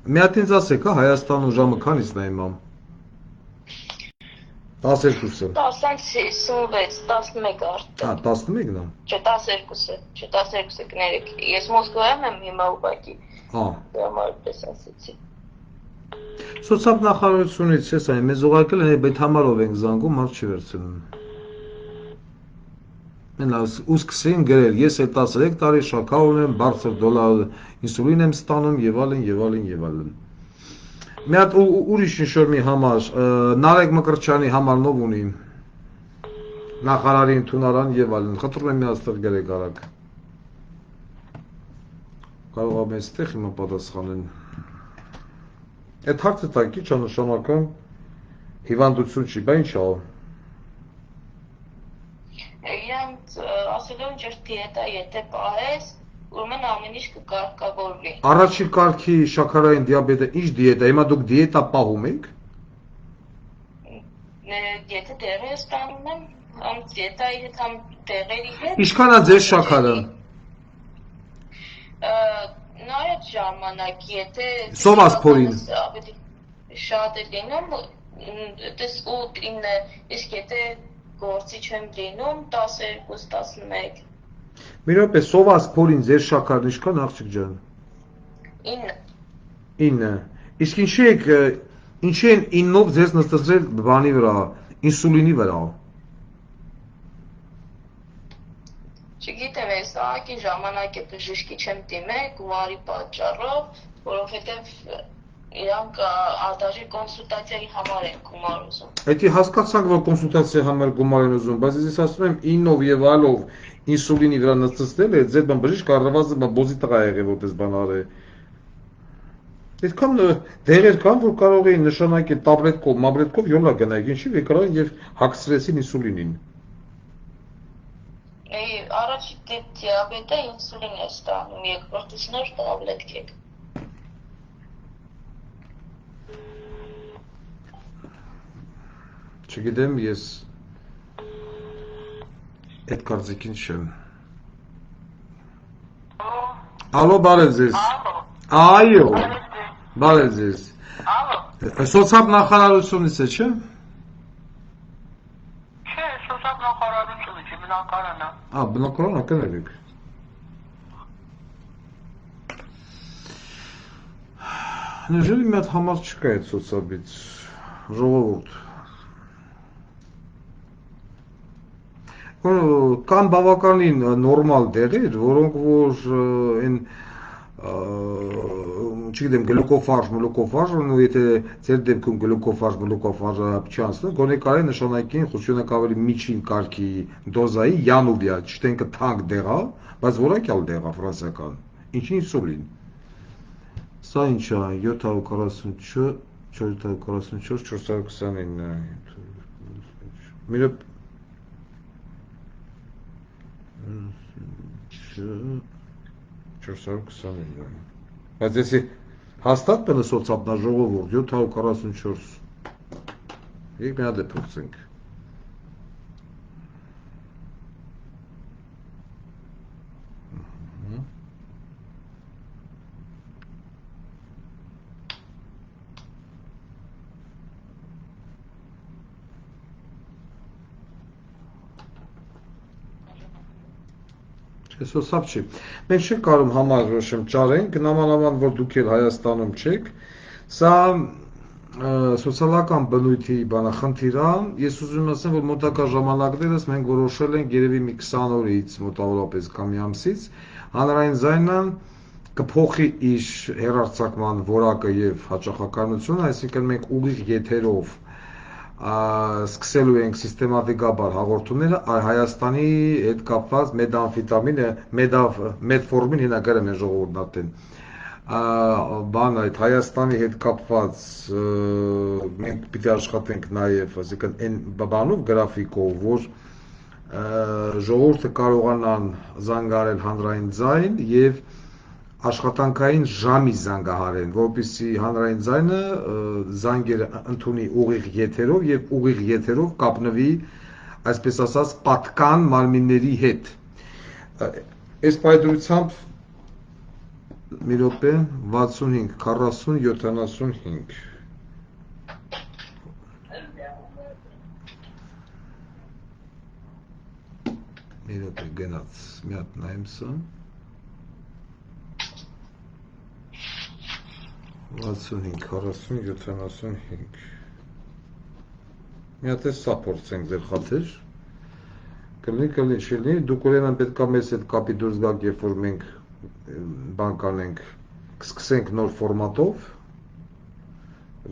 Մի հատ ինձ ասեք, Հայաստանում ժամը քանից նա իմամ։ 12-ը։ 10:56, 11 արդեն։ 11-ն է։ Չէ, 12-ը կներեք։ Ես Մոսկվայում եմ հիմա ուղղակի։ Համար պես ասեցի։ Սոցապ նախարարությունից ես այն մեզ ուղարկել են այդ համարով ենք զանգում, հարց չի վերցնում։ Մենա ու սկսեին գրել, ես էլ 13 տարի շաքար ունեմ, բարձր դոլար ինսուլին եմ ստանում եւ այլն եւ այլն եւ այլն։ Մի հատ ուրիշ ինչ-որ մի համար, Նարեկ Մկրտչյանի համարնով ունի։ Նախարարի ընդունարան եւ այլն։ Խնդրում եմ մի հատ գրեք արագ։ Կարող եմ այստեղ հիմա պատասխանեն։ Այդ հարցը տակի չանշանակում հիվանդություն չի, բա ինչ ա։ Իրանց ասել են ջրդ դիետա եթե պահես, ուրեմն ամեն ինչ կկարգավորվի։ Առաջին կարգի շաքարային դիաբետը ինչ դիետա, հիմա դուք դիետա պահում եք։ Եթե դեղեր ես տանում եմ, համ դիետայի հետ, համ դեղերի հետ։ Ինչքան է ձեր շաքարը։ Նայած ժամանակ, եթե Սովասփորին շատ է լինում, դες ու 9, իսկ եթե գործի չեմ լինում 12-11։ Մի րոպե, սովասփորին ձեր շաքարն ինչքան աղջիկ ջան։ 9։ Իսկ ինչի են 9-ով ձեզ նստեցրել բանի վրա, ինսուլինի վրա։ Չգիտեմ, ես ահագին ժամանակ է բժշկի չեմ դիմել գումարի պատճառով, որովհետև իրանք արտաժի կոնսուլտացիայի համար են գումար ուզում։ Էդի հասկացանք, որ կոնսուլտացիայի համար գումար են ուզում, բայց ես ասում եմ 9-ով եւ այլով ինսուլինի վրա նստեցնել է, ձեր բան բժիշկ առնվազն բոզի տղա եղել որպես բան արել։ Այդքան դեղեր կան, որ կարող էին նշանակել տաբլետկով, մաբլետկով յոլա գնայք, ինչի վեկարային եւ հագցրեցին ինսուլինին։ Առաջի դիաբետը ինսուլին է ստանում, երկրորդից նոր տաբլետք եք։ Չգիտեմ, ես այդ կարծիքին չեմ։ Ալո, բարև ձեզ։ Այո, բարև ձեզ։ Սոցապ նախարարությունից է, չէ՞։ Չէ, սոցապ նախարարությունից Բնակարանը կներեք։ Նժելի մի հատ համար չկա այդ սոցիալից, ժողովուրդ։ Կան բավականին նորմալ դեղեր, որոնք որ այն չգիտեմ գլուկոֆարժ, ու եթե ձեր դեպքում գլուկոֆարժը չանցնի, գոնե կարելի նշանակին խոսյունակ ավելի միջին կարգի դոզայի յանուվիա, չտենքը թանկ դեղա, բայց որակյալ դեղա ֆրանսիական, ինչին ինսուլին։ Սա ինչ է, 744, 429, միրը 429, բայց եսի հաստատ պենսոց ապնա ժողովուրդ, 744, եկ մի հատ է փոխցենք։ Այսօր սապ չի։ Մենք չենք կարում համարժեմ ճարենք, նամանավան, որ դուք էլ Հայաստանում չեք, սա սոցիալական բնույթի խնդիր է, ես ուզում եմ ասեմ, որ մոտակա ժամանակներս մենք որոշել ենք երևի մի 20 օրից, մոտավորապես կամ մի ամսից, հանրային ձայնը կփոխի իր հեռարձակման որակը եւ հաճախականությունը, այսինքն մենք ուղիղ եթերով սկսելու ենք սիստեմատիկաբար հաղորդումները Հայաստանի հետ կապված մեդամֆետամինը, մեդֆորմին հինակարեմ են ժողովուրդն ատեն, բան այդ Հայաստանի հետ կապված մենք պիտի աշխատենք նաև, այսինքն այն բանով գրաֆիկով, որ ժողովուրդը կարողանան զանգարել հանրային ձայն եւ աշխատանքային ժամի զանգահարեն, որպեսզի հանրային ձայնը զանգերը ընդունի ուղիղ եթերով եւ ուղիղ եթերով կապնվի, այսպես ասած, պատկան մարմինների հետ։ Այս պայծրությամբ մի րոպե 65 40 75 մի րոպե գնաց, մի հատ նայեմ սա 65, 40, 75 մի հատ է սա փորձենք ձեր խաթեր կլինի շիլնի դուք ուրեմն պետք է մեզ հետ կապի դուրս գաք երբ որ մենք բան կանենք կսկսենք նոր ֆորմատով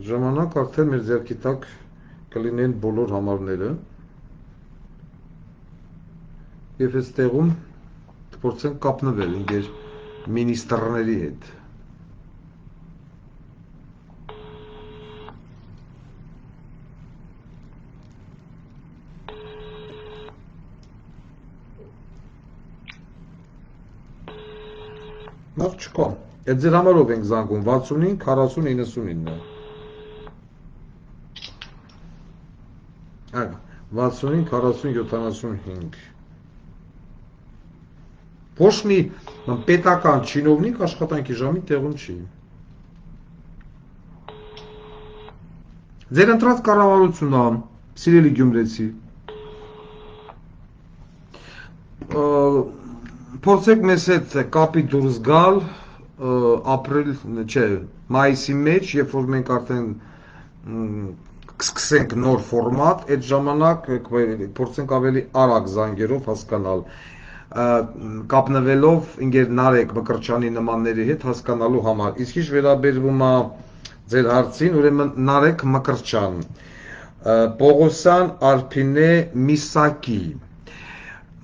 ժամանակ արդեն մեր ձեռքի տակ կլինեն բոլոր համարները եւ այս տեղում կփորձենք կապնվել ինքեր մինիստրների հետ Նավ չկա, այդ ձեր համարով ենք զանգում, 65, 40, 99 Այգա, 65, 40, 75 Ոչ մի պետական չինովնիկ աշխատանքի ժամի տեղում չի Ձեր ընտրած կառավարությունն է, սիրելի գյումրեցի Փորձեք մեզ հետ կապի դուրս գալ ապրիլ, չէ, մայիսի մեջ, երբ որ մենք արդեն կսկսենք նոր ֆորմատ, այդ ժամանակ փորձենք ավելի արագ զանգերով հասկանալ, կապնվելով ինգեր Նարեկ Մկրտչյանի նմանների հետ հասկանալու համար։ Իսկ ինչ վերաբերվում է ձեր հարցին, ուրեմն Նարեկ Մկրտչյան, Պողոսյան Արփինե Միսակի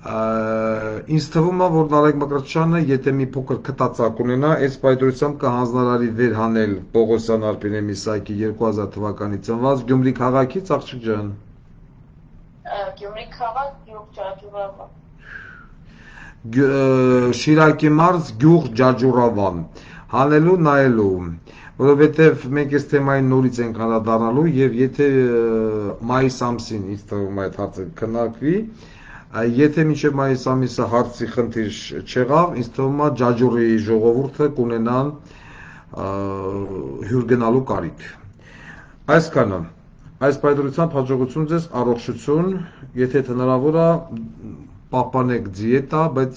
Ինձ թվում է, որ Նարեկ Մկրտչյանը, եթե մի փոքր քտածակ ունենա, այս պայծրությամբ կհանձնարարի վերհանել Պողոսյան Արփինե Միսակի 2000 թվականի ծնված Գյումրի քաղաքից աղջիկ ջան։ Գյումրի քաղաք գյուղ Ջաջուրավան։ Շիրակի մարզ գյուղ Ջաջուրավան։ Հանելու նայելու, որովհետև մենք այս թեմային նորից ենք անդրադառնալու եւ եթե մայիս ամսին ինձ թվում է այդ հարցը քննարկվի Եթե մինչև մայիս ամիսը հարցի խնդիր չեղավ, ինձ թվում է Ջաջուրի ժողովուրդը կունենան հյուր գնալու կարիք։ Այսքանը, այս պայծրությամբ հաջողություն ձեզ, առողջություն, եթե հնարավոր է պահպանեք դիետա, բայց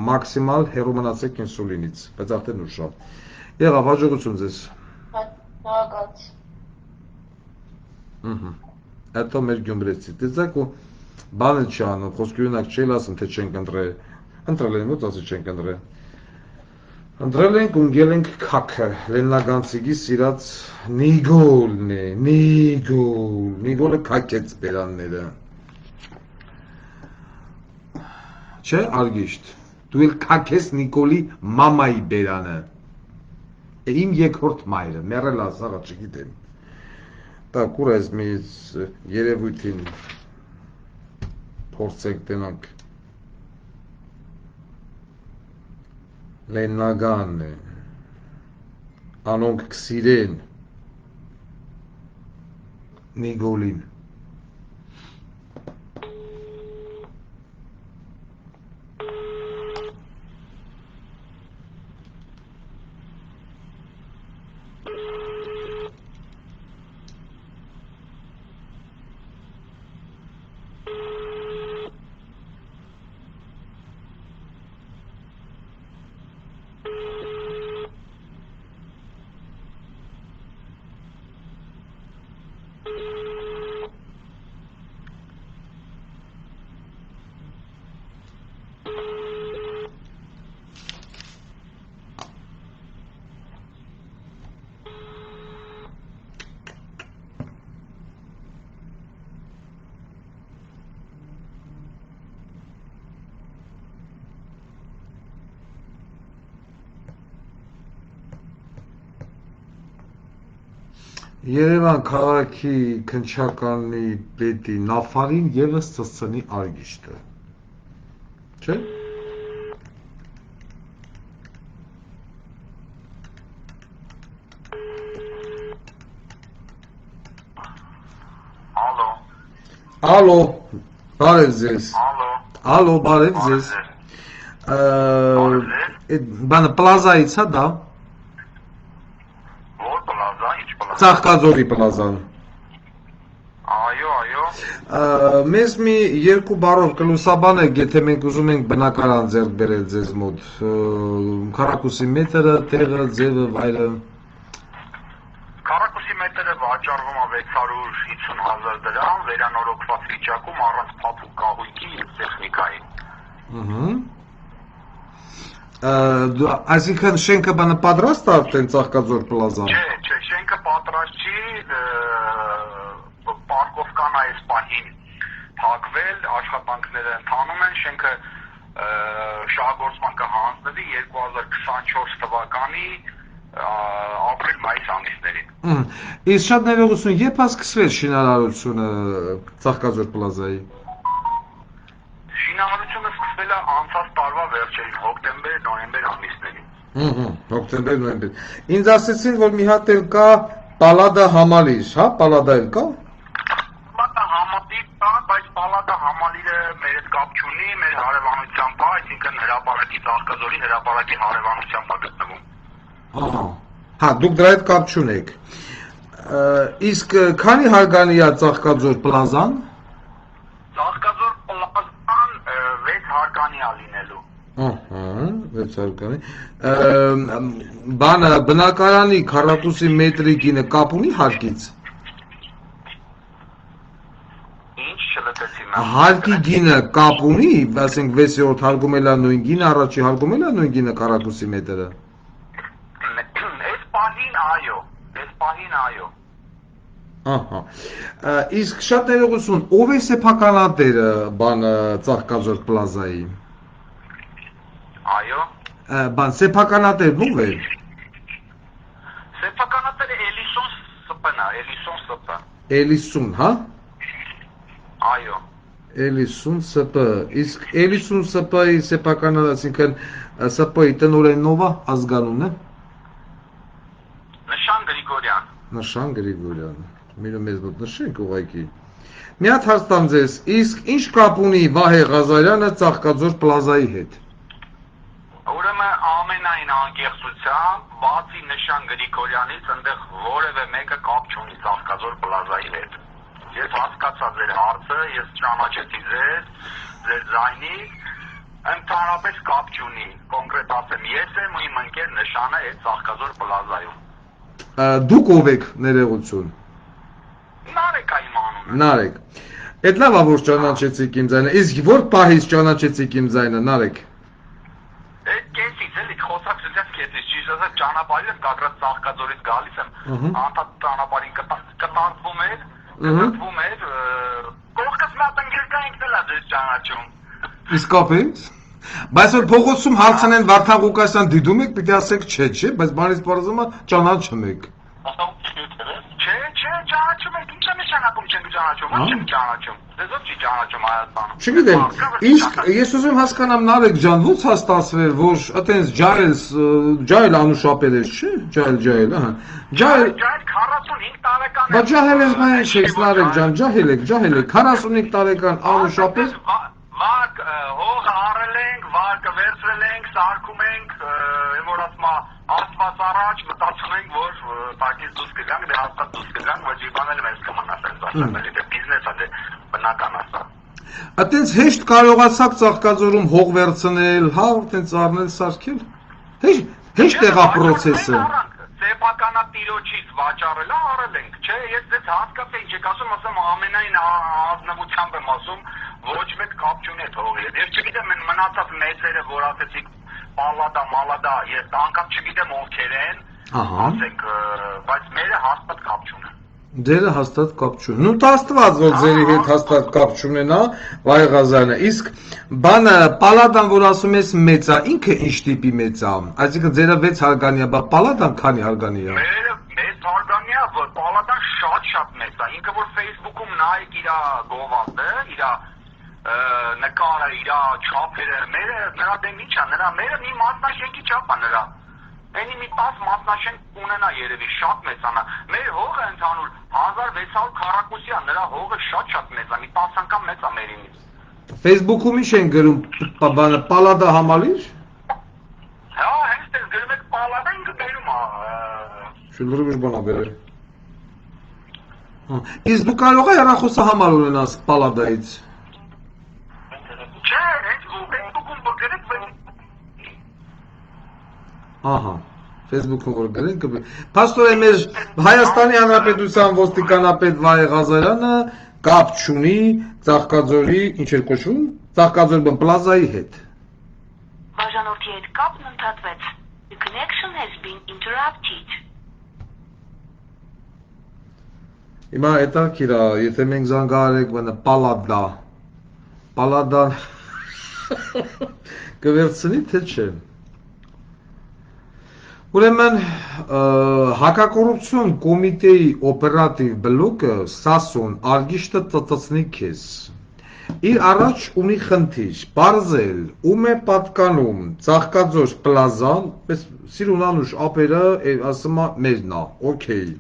մաքսիմալ հեռու մնացեք ինսուլինից, բայց արդեն ուշ է։ Եղավ, հաջողություն ձեզ։ Հակաց։ Հետո մեր Գյումրեցի։ Տեսեք ու բանը չի անում, խոսքի ունակ չի ասում, թե չենք ընտրել։ Ընտրել են, ո՞ց ասի չենք ընտրել։ Ընտրել ենք ու ընկել ենք քաքը, Լեննագանցիկի սիրած Նիգոլն է, Նիգոլը քակեց բերանները։ Չէ, Արգիշտ, դու էլ քակես Նիկոլի մամայի բերանը։ Իմ երկրորդ մայրը, մեռել ասաղա, չգիտեմ։ Так, ուր ես մեզ երևույթին փորձենք տենանք։ Լեննագանն է, անոնք կսիրեն Նիգոլին։ Երևան քաղաքի քննչականի պետի Նաֆարին ևս ծծցնի Արգիշտը, չէ՞։ Ալո, բարև ձեզ։ Ալո, բարև ձեզ։ Բանը պլազայից հա դա։ Ծաղկաձորի պլազան։ Այո։ Մեզ մի երկու բարով կլուսաբանեք, եթե մենք ուզում ենք բնակարան ձեռք բերել ձեզ մոտ, քառակուսի մետրը, տեղը, ձևը, վայրը։ Քառակուսի մետրը վաճառվում է 650,000 դրամ, վերանորոգված վիճակում առանց փափուկ կահույքի և տեխնիկայի։ Այսինքն շենքը բանը պատրաստ է արդեն Ծաղկաձոր պլազան։ Չէ, շենքը պատրաստ չի, պարկովկան այս պահին փակվել, աշխատանքները ընթանում են, շենքը շահագործման կհանձնվի 2024 թվականի ապրիլ-մայիս ամիսներին։ Իսկ շատ ներողություն, երբ է սկսվել շինարարությունը Ծաղկաձոր պլազայի։ Շինարարությունը սկսվել է անցած տարվա վերջերին, հոկտեմբեր-նոյեմբեր ամիսներին։ Հոկտեմբեր, նոյեմբեր։ Ինձ ասեցին, որ մի հատ էլ կա Պալադա համալիր, հա, Պալադա էլ կա։ Պալադա համալիր կա, բայց Պալադա համալիրը մեր հետ կապ չունի, մեր հարևանությամբ է, այսինքն հրապարակի Ծաղկաձորի հրապարակի հարևանությամբ է գտնվում։ Հա, դուք դրա հետ կապ չունեք։ Իսկ քանի հարգանի է Ծաղկաձոր պլազան։ Ծաղկաձոր պլազան 6 հարկանի է լինելու։ 6 հարկանի։ Բանը բնակարանի քառակուսի մետրի գինը կապ ունի հարկից։ Ինչ չլսեցի։ Հարկի գինը կապ ունի, ասենք 6-րդ հարկում էլ է նույն գինը, առաջի հարկում էլ է նույն գինը քառակուսի մետրը։ Այս պահին այո։ Ահա։ Իսկ շատ ներողություն, ով է սեփականատերը բանը Ծաղկաձոր պլազայի։ Այո։ Բան սեփականատերն ով է։ Սեփականատերը Էլիսոն ՍՊ-ն է, Էլիսոն ՍՊ։ Էլիսուն, հա։ Այո։ Էլիսուն ՍՊ։ Իսկ Էլիսուն ՍՊ-ի սեփականատերը, այսինքն ՍՊ-ի տնօրենն ով է, ազգանունը։ Նշան Գրիգորյան։ Նշան Գրիգորյան։ Միրը մեզ մոտ նշենք ուղղակի։ Մի հատ հարց տամ ձեզ, իսկ ինչ կապ ունի Վահե Ղազարյանը Ծաղկաձոր պլազայի հետ։ Ուրեմն ամենայն անկեղծությամբ, բացի Նշան Գրիգորյանից, այնտեղ որևէ մեկը կապ չունի Ծաղկաձոր պլազայի հետ։ Ես հասկացա ձեր հարցը, ես ճանաչեցի ձեզ, ձեր ձայնի, ընդհանրապես կապ չունի, կոնկրետ ասեմ, ես եմ ու իմ ընկեր նշանը այդ Ծաղկազոր պլազայում։ Դուք ով եք ներողություն։ Նարեկ է իմ անունը։ Նարեկ։ Այդ լավ է որ ճանաչեցիք իմ ձայնը, իսկ որ պահից ճանաչեցիք իմ ձայնը, Նարեկ։ Այդ կեսից էլի խոսակցությունից կեսից, ճիշտ ասած ճանապարհին եմ կակրած Ծաղկազորից գալիս եմ, անդադ ճանապարհին կտարվում էր, կողքս մատ ընկեր կա ինքն էլ է ձեզ ճանաչում։ Իսկապես։ Բայց որ փողոցում հարցնեն Վարդան Ղուկասյան դիտում եք, պիտի ասեք չէ, բայց բանից պարզվում է ճանաչում եք։ Չէ, ճանաչում եք, ինչ է նշանակում չենք ճանաչում, ո՞նց չենք ճանաչում։ Ձեզ ով չի ճանաչում Հայաստանում։ Չգիտեմ, իսկ ես ուզում հասկանամ Նարեկ ջան, ո՞նց է ստացվել, որ այտենց ջահել անուշապել ես, չէ՞, ջահել, ահա։ Ջահել 45 տարեկան։ Բայց ջահել ես մայր չես Նարեկ ջան, ջահել եք, 45 տարեկան անուշապել։ Վարկ հողը առել ենք, վարկը վերցրել ենք, սարքում ենք, որ ասма Աստված առաջ մտածում ենք, որ տակից դուրս կգանք, դե հաստատ դուրս կգանք, ոչ իբանել մեզ կմնա ասենց ասել, դե բիզնես է, դե բնական ասա։ Այտենց հեշտ կարողացաք Ծաղկաձորում հող վերցնել, հա, այտենց առնել, սարքել։ Հեշտ եղա պրոցեսը։ Սեփականատիրոջից վաճառելա առել ենք, չէ, ես դες հասկացեի, չեք ասում, ասեմ ամենայն ազնվությամբ եմ ասում, ոչ մեկ կապ չունի այդ հողի հետ։ Ես չգիտեմ մնացած մեծերը, որ ասեցիք պալադա, մալադա, ես անգամ չգիտեմ ովքեր են, ասենք, բայց մերը հաստատ կապ չունեն։ Ձերը հաստատ կապ չունեն։ Նու տաստված որ ձերի հետ հաստատ կապ չունենա, Վայ Ղազարյանը, իսկ բանը պալադան, որ ասում ես մեծ է, ինքը ինչ տիպի մեծ է, այսինքն ձերը 6 հարգանյա, բա պալադան քանի հարգանի է։ Մերը 6 հարգանի է, որ պալադան շատ մեծ է, ինքը որ Facebook-ում նայեք իր գովազդը, իր նկարը, իր չափերը, մերը նրա դեմ ինչ է, մերը մի մասնաշենքի չափ է նրա։ Այնի մի 10 մասնաշենք ունենա երևի շատ մեծանա։ Մեր հողը ընդհանուր 1600 քառակուսի է, նրա հողը շատ մեծ է, մի 10 անգամ մեծ է մերինից։ Facebook-ում ինչ են գրում, բանը պալադա համալիր։ Հա, հենց ես գրում եք պալադա, ինքը բերում է։ Շուլուրը բան է բերել։ Իսկ դու կարող ես հեռախոսահամար ունենաս պալադայից։ Չէ, հենց Facebook-ում գրեք Ահա, Facebook-ում որ գրենք, Պաստորե մեր Հայաստանի Հանրապետության ոստիկանապետ Վայ Ղազարյանը կապ չունի Ծաղկաձորի, ինչ էր կոչվում, Ծաղկաձոր պլազայի հետ։ Բաժանորդի հետ կապն ընդհատվեց. The connection has been interrupted. Հիմա հետաքրքիր է, եթե մենք զանգահարենք բանը պալադան կվերցնի թե չէ։ Ուրեմն հակակոռուպցիոն կոմիտեի օպերատիվ բլոկը Սասուն Արգիշտը ծծծնի քեզ։ Իր առաջ ունի խնդիր, բարձել, ում է պատկանում Ծաղկաձոր պլազան, սիրունանուշ ապերը, ասում է մերն է, օքեյ։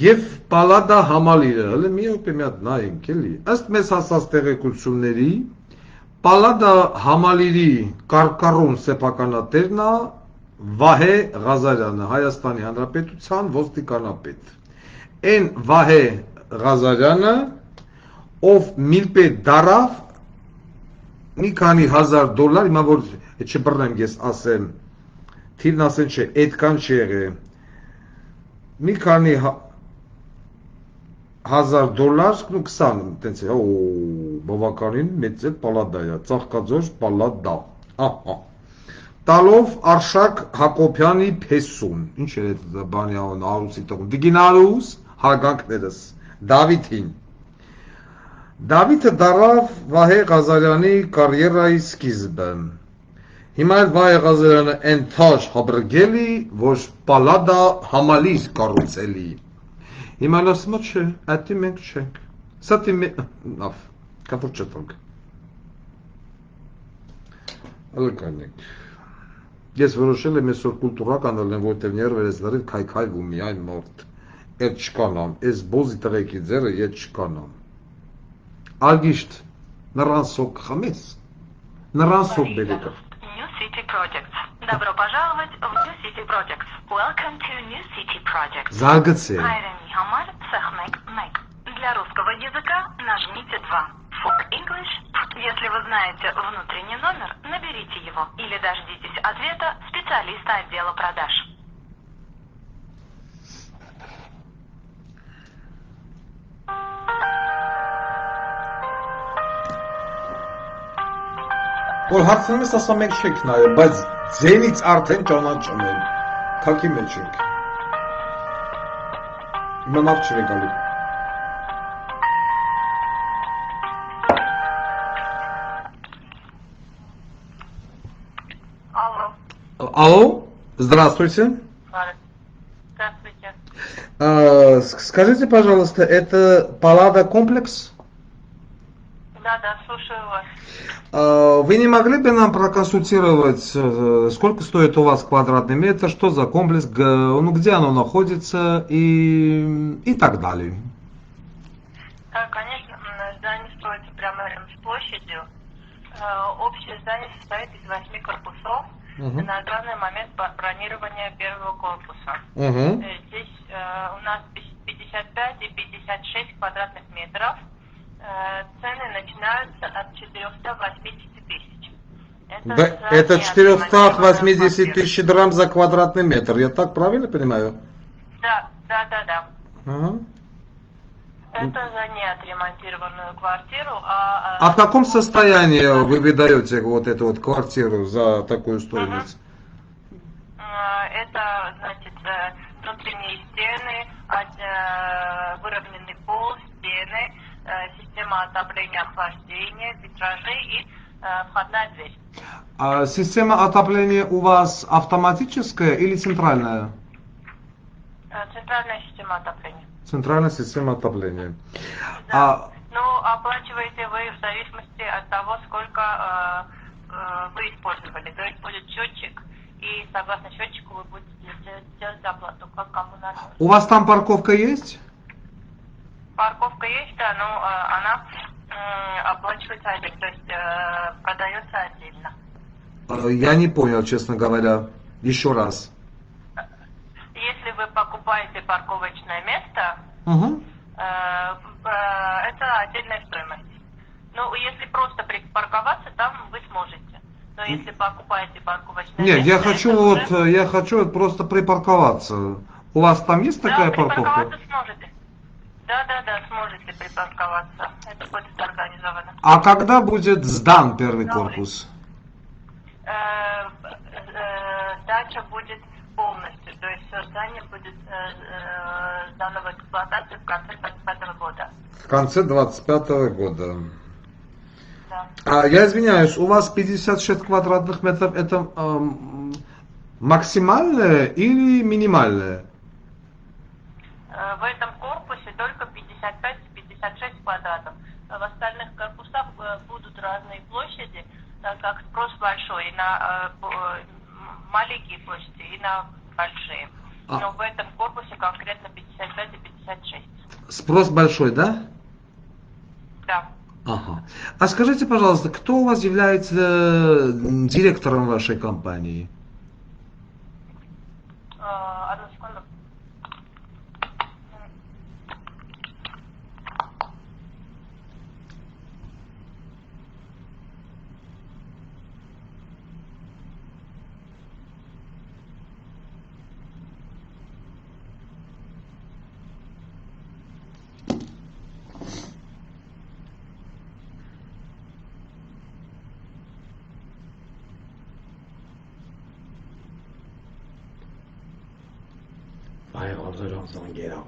Եվ պալադա համալիրը, հələ մի օպե մի հատ նայենք էլի, ըստ մեզ հասած տեղեկությունների, պալադա համալիրի կարկառուն սեփականատերն է Վահե Ղազարյանը, Հայաստանի Հանրապետության ոստիկանապետ։ Այն Վահե Ղազարյանը, ով միլպետ դարավ մի քանի $1000, հիմա որ չբռնեմ ես ասեմ, թիվն ասեն չէ, այդքան չի եղել, մի քանի $1000, ու 20, տենց է, բավականին մեծ է պալադա է, Ծաղկաձոր պալադա, տալով Արշակ Հակոբյանի փեսուն, ինչ էր այդ բանի արուսի տողում, Դիգինարուս հարգանքներս, Դավիթին։ Դավիթը դարավ Վահե Ղազարյանի կարիերայի սկիզբը։ Հիմա էլ Վահե Ղազարյանը ենթաշ հաբրգելի, որ պալադա համալիր կառուցելի։ Հիմա ասում է չէ, այդի մենք չենք։ Սատի լավ, կապուր չտանք։ Ալկանեք։ Ես որոշել եմ այսօր կուլտուրական ալեմ, որտև ներվերես լրիվ քայքայվում միայն մորդ։ Էդ չկանամ, այս բոզի տղեկի ձերը ետ չկանամ։ Արգիշտ, նրան սոկ խմես, նրան սոկ բերեկը։ New City Projects. Добро пожаловать в New City Projects. Welcome to New City Projects. Զարգացե։ Հայրենի համար սեղմեք մեկ։ для русского языка нажмите 2. For English, если вы знаете внутренний номер, наберите его или дождитесь ответа специалиста отдела продаж. Որ հարցնում ես ասա մենք չեք նայել, բայց ձենից արդեն ճանաչում են, թակի մեջ ենք, հիմա նավ չր է գալի։ Алло, здравствуйте. Здравствуйте. Скажите, пожалуйста, это Паллада комплекс? Да, слушаю вас. Вы не могли бы нам проконсультировать, сколько стоит у вас квадратный метр, что за комплекс, ну, где оно находится и так далее? Да, конечно, здание строится прямо рядом с площадью. Общее здание состоит из 8 корпусов. На данный момент бронирование первого корпуса. Здесь у нас 55 и 56 квадратных метров. Цены начинаются от 480 тысяч. Это 480 тысяч драм за квадратный метр, я так правильно понимаю? Да. Ага. Это за неотремонтированную квартиру. А в каком состоянии вы выдаете вот эту вот квартиру за такую стоимость? Это, значит, внутренние стены, выровненный пол, стены, система отопления, охлаждения, витражи и входная дверь. А система отопления у вас автоматическая или центральная? Центральная система отопления. Центральная система отопления. Да. Ну, оплачиваете вы в зависимости от того, сколько вы использовали. То есть будет счетчик, и согласно счетчику вы будете делать оплату, как кому надо. У вас там парковка есть? Парковка есть, да, но она оплачивается отдельно, то есть продается отдельно. Я не понял, честно говоря. Еще раз. Если вы покупаете парковочное место, это отдельная стоимость. Ну, если просто припарковаться, там вы сможете. Но если покупаете парковочное место... Нет, я хочу просто припарковаться. У вас там есть такая парковка? Да, припарковаться сможете. Да, сможете припарковаться. Это будет организовано. А когда будет сдан первый корпус? Сдача будет полностью, то есть здание будет сдано в эксплуатацию в конце 2025 года. В конце 2025 года. Да. Я извиняюсь, у вас 56 квадратных метров, это максимальное или минимальное? В этом корпусе только 55-56 квадратов. В остальных корпусах будут разные площади, так как спрос большой и на маленькие площади, и на большие. Но в этом корпусе конкретно 55 и 56. Спрос большой, да? Да. Ага. А скажите, пожалуйста, кто у вас является директором вашей компании? Одну секунду. I also don't get out.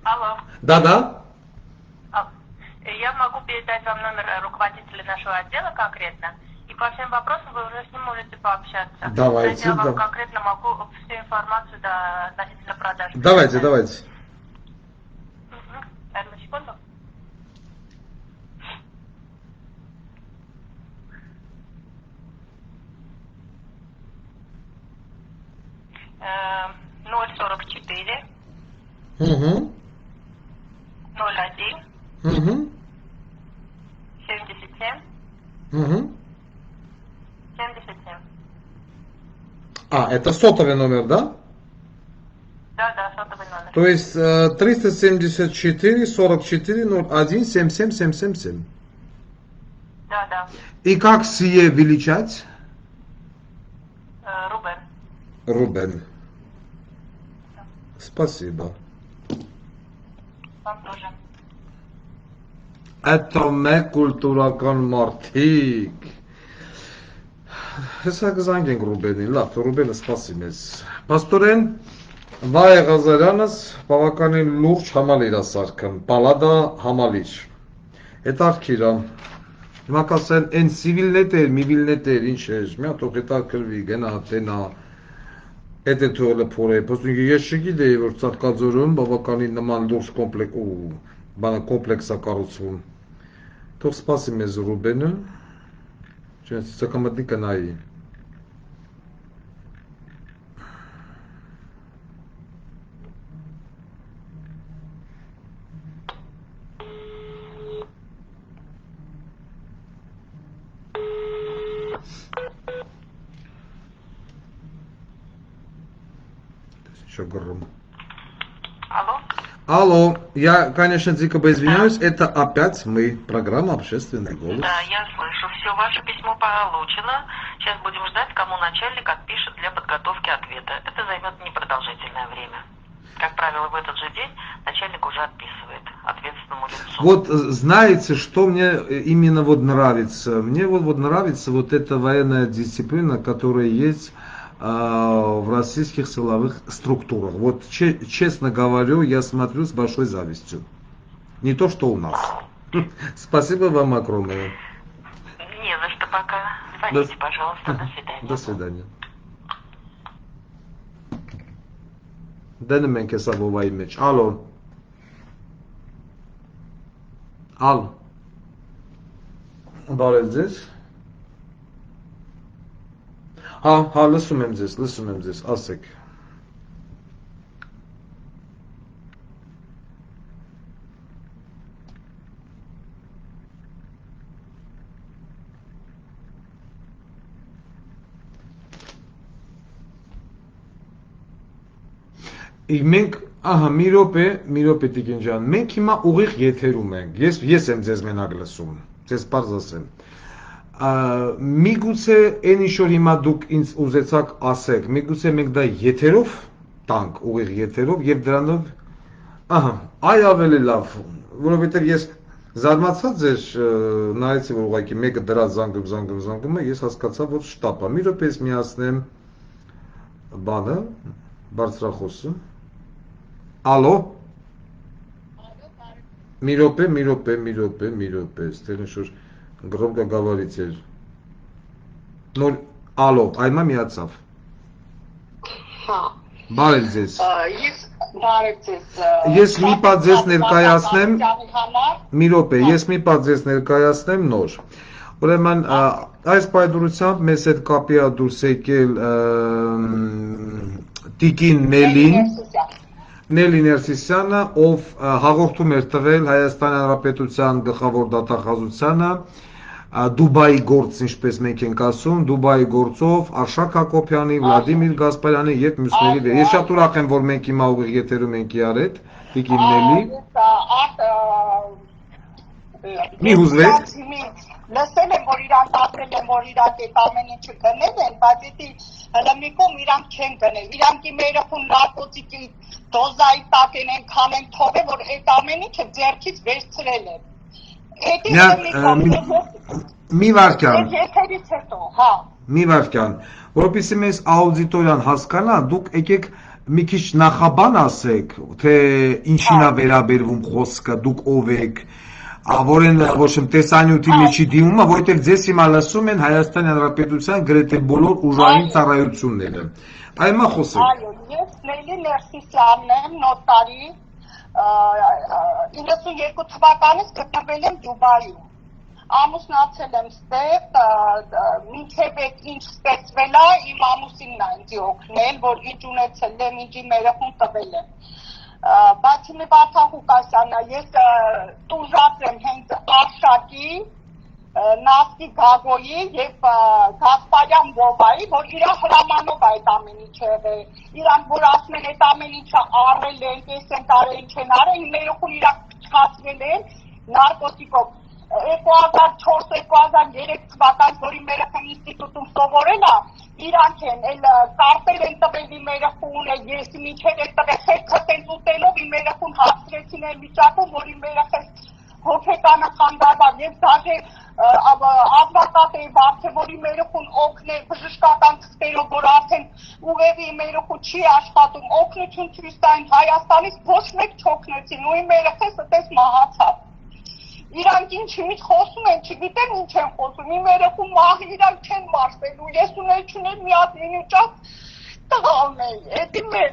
Алло. Да. Я могу передать вам номер руководителя нашего отдела конкретно, и по всем вопросам вы уже с ним можете пообщаться. Давайте. Я вам конкретно могу всю информацию относительно продаж. Давайте. Одну секунду. — 044 Угу. 01 Угу. 77 Угу. это сотовый номер, да? Да, сотовый номер. То есть 374 44 01 77 777. Да. И как сие величать? Рубен. Рубен. Спасибо. Вам тоже. Это мы культурական մարդիկ։ Հեսա կզանգենք Ռուբենին, լավ, Ռուբենը սպասի մեզ։ Պաստորեն, Վայ Ղազարյանս բավականին լուրջ համալիր է սարքն, պալադա համալիր։ Հետարքիր է։ Հիմա կասեն, են սիվիլնետեր, միվիլնետեր, ինչ էր, մի հատ ող հետարքրվի, գնա, տենա, Էդ է թողել է փորե, պոստունքի ես չգիտեի, որ Ծաղկաձորում բավականին նման լուրջ կոմպլեքս է կառուցվում։ Թող սպասի մեզ Ռուբենը, չենց ցկամտնի կնայի։ Гром. Алло, я, конечно, дико извиняюсь, это опять мы, программа «Общественный голос». Да, я слышу, все, ваше письмо получено. Сейчас будем ждать, кому начальник отпишет для подготовки ответа. Это займет непродолжительное время. Как правило, в этот же день начальник уже отписывает ответственному лицу. Вот знаете, что мне именно вот нравится? Мне вот нравится вот эта военная дисциплина, которая есть в российских силовых структурах. Вот честно говорю, я смотрю с большой завистью. Не то, что у нас. Спасибо вам огромное. Не за что пока. Звоните, пожалуйста. До свидания. До свидания. Դնում ենք հեսա բովայի մեջ, ալո, ալ, բարև ձեզ, հա, լսում եմ ձեզ, ասեք, մենք, մի րոպե Տիկին ջան, մենք հիմա ուղիղ եթերում ենք, ես եմ ձեզ մենակ լսում, ձեզ պարզ ասեմ, միգուցե այն ինչ որ հիմա դուք ինձ ուզեցաք ասեք, միգուցե մենք դա եթերով տանք, ուղիղ եթերով և դրանով, այ ավելի լավ, որովհետև ես զարմացած էր, նայեցի որ ուղղակի մեկը դրած զանգում է, ես հասկացա, որ շտապ է, մի րոպե ես միացնեմ բանը, բարձրախոսը, Ալո, մի րոպե, ստեղ ինչ-որ գրոմկա գավարից էր, նոր, ալո, այմա միացավ, բարև ձեզ, ես մի պատ ձեզ ներկայացնեմ, մի րոպե, ես մի պատ ձեզ ներկայացնեմ նոր, ուրեմն այս պայդրությամբ մեզ հետ կապի է դուրս եկել Տիկին Նելի Ներսիսյանը, ով հաղորդում էր տվել Հայաստանի Հանրապետության գլխավոր դատախազությանը Դուբայի գործ, ինչպես մենք ենք ասում, Դուբայի գործով Արշակ Հակոբյանի, Վլադիմիր Գասպարյանի և մյուսների վեր։ Ես շատ ուրախ եմ, որ մենք հիմա ուղիղ եթերում ենք իրար հետ, Տիկին Նելի։ Մի հուզվեք։ Լսել եմ, որ իրանք ապրել են, որ իրանք այդ ամեն ինչը գնել են, բայց էդի հլմիկում իրանք չեն գնել, իրանքի մերախուն նարկոտիկի դոզայի տակ են քամեն թողել, որ այդ ամեն ինչը ձեռքից վերցրել են։ Մի վարքյան, եթերից հետո, հա։ Մի վարքյան, որպեսզի մեզ աուդիտորիան հասկանա, դուք եկեք մի քիչ նախաբան ասեք, թե ինչին է վերաբերվում խոսքը, դուք ով եք, Որեն ոչ եմ տեսանյութի մեջի դիմումը, որովհետև ձեզ հիմա լսում են Հայաստանի Հանրապետության գրեթե բոլոր ուժային ծառայությունները։ Այմա խոսեք։ Այո, ես Նելի Ներսիսյանն եմ, նոտարի, 92 թվականից գտնվել եմ Դուբայում։ Ամուսնացել եմ ստեղ, մինչև ինչ ստեղծվել է, իմ ամուսինն է ինձ օգնել, որ ինչ ունեցել եմ, ինչի մերախուն տվել եմ։ Բայց հիմա Վարդան Ղուկասյանն է, ես տուժած եմ հենց Արշակի Նավթի Գագոյի եւ Գասպարյան Վովայի, որ իր հրամանով այդ ամեն ինչը եղել։ Իրանք որ ասում են այդ ամեն ինչը առել են, տեսեն տարել չեն արել, մերոխուն իրանք չխացրել են նարկոտիկով։ 2004-2003 թվական, որի մերախեն ինստիտուտում սովորել է, իրանք են կարտեր են տվել իմ մերախուն, ես միջեր են տվել հետքըտ են ուտելով, իմ մերախուն հաստրեցին են վիճակում, որ իմ մերախեն հոգեկանը խանդարվար և դաժե ադվակատ էի վարդը, որ իմ մերախուն օգնել բժշկական թղթերով, որ արդեն ուղեղի իմ մերախուն չի աշխատում, օգնություն ցույց տային Հայաստանից ոչ մեկ չօգնեցին ու իմ մերախես այդպես մահացավ։ Իրանք ինչ խոսում են, չգիտեմ ինչ են խոսում, իմ երեխու մահ իրանք չեն մարսելու, ես ունել չունել մի հատ մինուճակ տղան է, էդի մեր,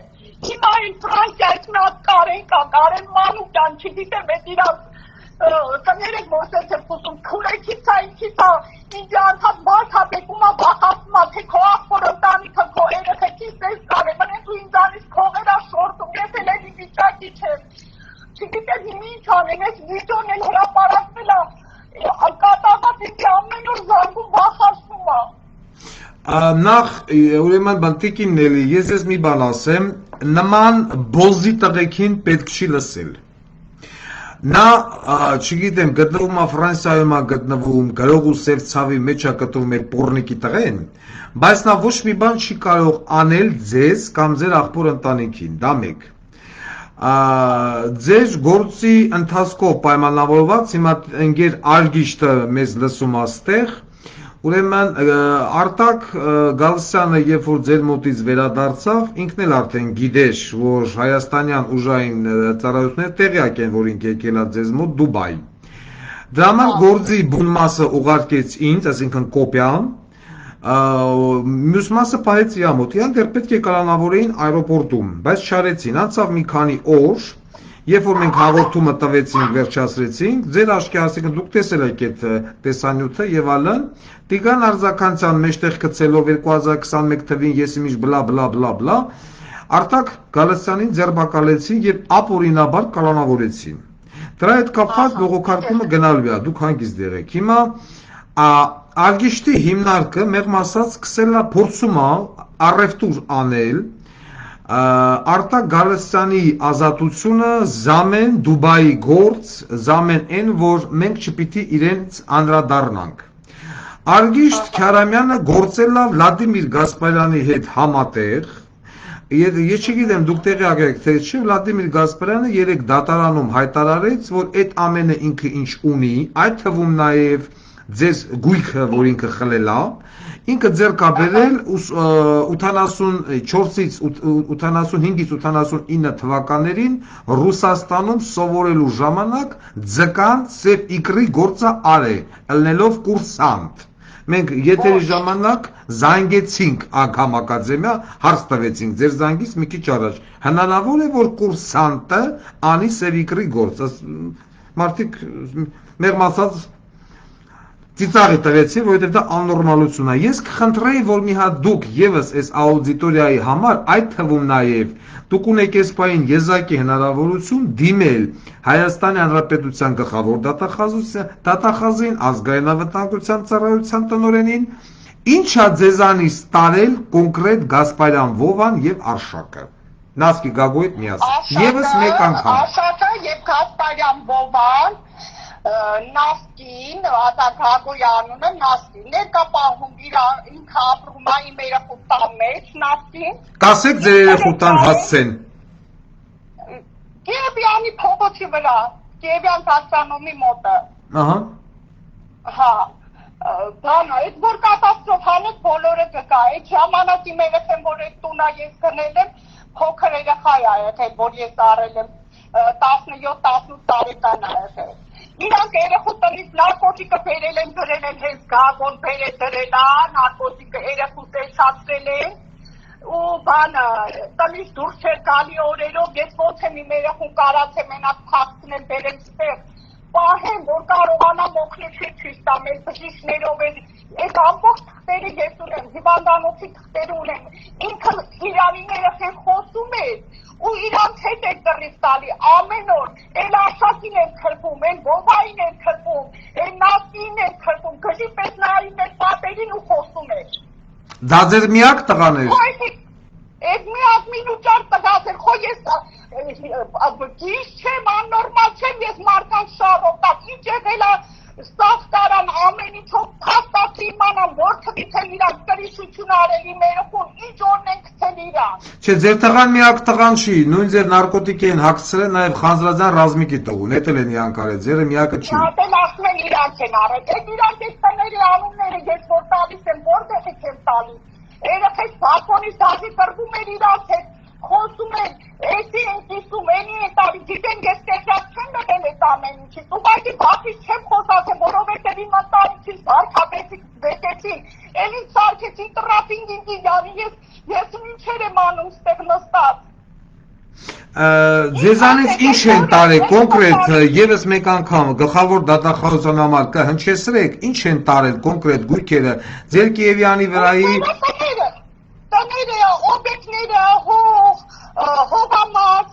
հիմա այն Ֆրանսիայից մի հատ Կարեն Մանուկյան, չգիտեմ էդ իրանք կներեք ոսես է պուսում, քուրեքից է, ինչից է, ինձ անդհատ բաց հապեկում է, բախասում է, թե քո ախոր ընտանիքը, քո երեխեքից ես կար է, մնես ու ինձանից քողեր է շորտում, ես էլ էլի վիճակի չեմ, չգիտեմ հիմ ինչ անեն, ես վիդյոն էլ հրապարակվել է, կատաղած ինձ ամեն օր զանգում բախասում է։ Նախ, ուրեմն բանտիկին էլի, ես ես մի բան ասեմ, նման բոզի տղեքին պետք չի լսել։ Նա, չգիտեմ, գտնվում է Ֆրանսիայում է գտնվում, գրող ու սև ցավի մեջ է գտնվում այդ պոռնիկի տղեն, բայց նա ոչ մի բան չի կարող անել ձեզ կամ ձեր աղբոր ընտանիքին, դա մեկ։ Ձեր գործի ընթացքով պայմանավորված, հիմա ընկեր Արգիշտը մեզ լսում աստեղ, ուրեմն Արտակ Գալստյանը, երբ որ ձեր մոտից վերադարձավ, ինքն էլ արդեն գիտեր, որ հայաստանյան ուժային ծառայությունները տեղյակ են, որ ինք եկել է ձեզ մոտ Դուբայ։ Դրա համար գործի բուն մասը ուղարկեց ինձ, այսինքն կոպիան, մյուս մասը պահեց իր մոտ, իրան դեռ պետք է կալանավորեին այրոպորտում, բայց չարեցին, անցավ մի քանի օր, երբ որ մենք հաղորդումը տվեցինք, վերջացրեցինք, ձեր աչքի ասիկն դուք տեսել եք այդ տեսանյութը եւ այլն, Տիգրան Արձականցյան մեջտեղ գցելով 2021 թվին ես իմիջ բլա բլա բլա բլա, Արտակ Գալստյանին ձերբակալեցին եւ ապօրինաբար կալանավորեցին։ Դրա հետ կապված բողոքարկումը գնալու է, դուք հանգիստ եղեք։ Հիմա Արգիշտի հիմնարկը մեղմ ասած սկսել է փորձում առևտուր անել Արտակ Գալստյանի ազատությունը զամեն Դուբայի գործ, զամեն այն, որ մենք չպիտի իրենց անդրադառնանք։ Արգիշտ Քյարամյանը գործել է Վլադիմիր Գասպարյանի հետ համատեղ, ես չգիտեմ դուք տեղյակ եք թե չէ, Վլադիմիր Գասպարյանը երեք դատարանում հայտարարեց, որ այդ ամենը ինքը ինչ ունի, այդ թվում նաև ձեզ գույքը, որ ինքը խլել է, ինքը ձեռք է բերել 84-ից 85-ից 89 թվականներին Ռուսաստանում սովորելու ժամանակ ձկան ծև իգրի գործը արել, ելնելով կուրսանտ։ Մենք եթերի ժամանակ զանգեցինք անգամ ակադեմիա, հարց տվեցինք ձեր զանգից մի քիչ առաջ։ Հնարավոր է որ կուրսանտը անի ծև իգրի գործ։ Մարդիկ մեղմ ասած ծիծաղի տվեցին, որովհետև դա աննորմալություն է։ Ես կխնդրեի, որ մի հատ դուք եւս այս աուդիտորիայի համար, այդ թվում նաև դուք ունեք այս պահին եզակի հնարավորություն դիմել Հայաստանի Հանրապետության գլխավոր դատախազին, ազգային անվտանգության ծառայության տնօրենին, ինչ է ձեզանից տարել կոնկրետ Գասպարյան Վովան եւ Արշակը։ Նասկի Գագոյիդ միասին։ Եվս մեկ անգամ։ Արշակը եւ Գասպարյան Վովան Նասկին, Ադակագոյի անունը Նասկին, ներկապահում ինքը ապրում է իմ երեխու տան մեջ, Նասկին։ Կասեք ձեր երեխու տան հասցեն։ Կիևյանի փողոցի վրա, Կիևյան տասանոմի մոտը։ Ահա։ Հա, բանը, այդ որ կատաստրոֆանոց բոլորը կկա, այդ ժամանակ իմ երեխեն, որ այդ տունա ես գնել եմ, փոքր երեխա է եղել, որ ես առել եմ 17-18 տարեկան է եղել։ Իրանք երեխու տնից նարկոտիկը բերել են, դրել են հենց գագոն բերել դրել է, նարկոտիկը երեխու տեսացրել են, ու բանը, տնից դուրս չէր գալի օրերով, ես ոնց եմ իմ երեխուն կարած եմ մենակ փակցնել բերել ստեղ, պահեմ, որ կարողանամ օգնություն ցույց տամ, այս բժիշկներով են, այս ամբողջ թղթերը ես ունեմ, հիվանդանոցի թղթերը ունեմ, ինքը Իրանի երեխեն խոսում է, ու իրանց հետ է կռիվ տալի ամեն օր, էլ Արշակին են քրվում, էլ Վովային են քրվում, էլ Նասկին են քրվում, Դա ձեր միակ տղան էր։ Այդ միակ մինուճար տղաս էր, խո ես գիշ չեմ, աննորմալ չեմ, ես մարդկանց շարոտակ, ինչ եղել է սաղ տարան ամեն ինչով փաստացի իմանամ, որ թվիթել իրանք կրիսություն արելի մերոխուն, ինչ օրն են գցել իրանք։ Չէ, ձեր տղան միակ տղան չի, նույն ձեր նարկոտիկ են հագցրել նաև Խանձրազյան Ռազմիկի տղուն, էդ էլ են իրանք արել, ձերը միակը չի։ Հատել ասում են իրանք են արել, այդ իրանք այս տների անունները ես որ տալիս եմ, որտեղ եք եմ տալիս։ Երեխես բակոնից դաժի կրվում էր իրանք հետ, խոսում են, էսի են կիսում, էնի են տալի, գիտեն ես տեսած չեմ նետել այդ ամեն ինչից, ուղղակի բացից չեմ խոսացել, որովհետև իմ ընտանիքից վարքապետիկ վեկեցին, էլի սարքեցին տրապինգ ինձի յանի, ես ինչեր եմ անում ստեղ նստած։ Ձեզանից ինչ են տարել կոնկրետ եւս մեկ անգամ գլխավոր դատախազության համար կհնչեցրեք, ինչ են տարել կոնկրետ գույքերը ձեր Կիևյանի վրայի տները, օբյեկտները, հողամաս,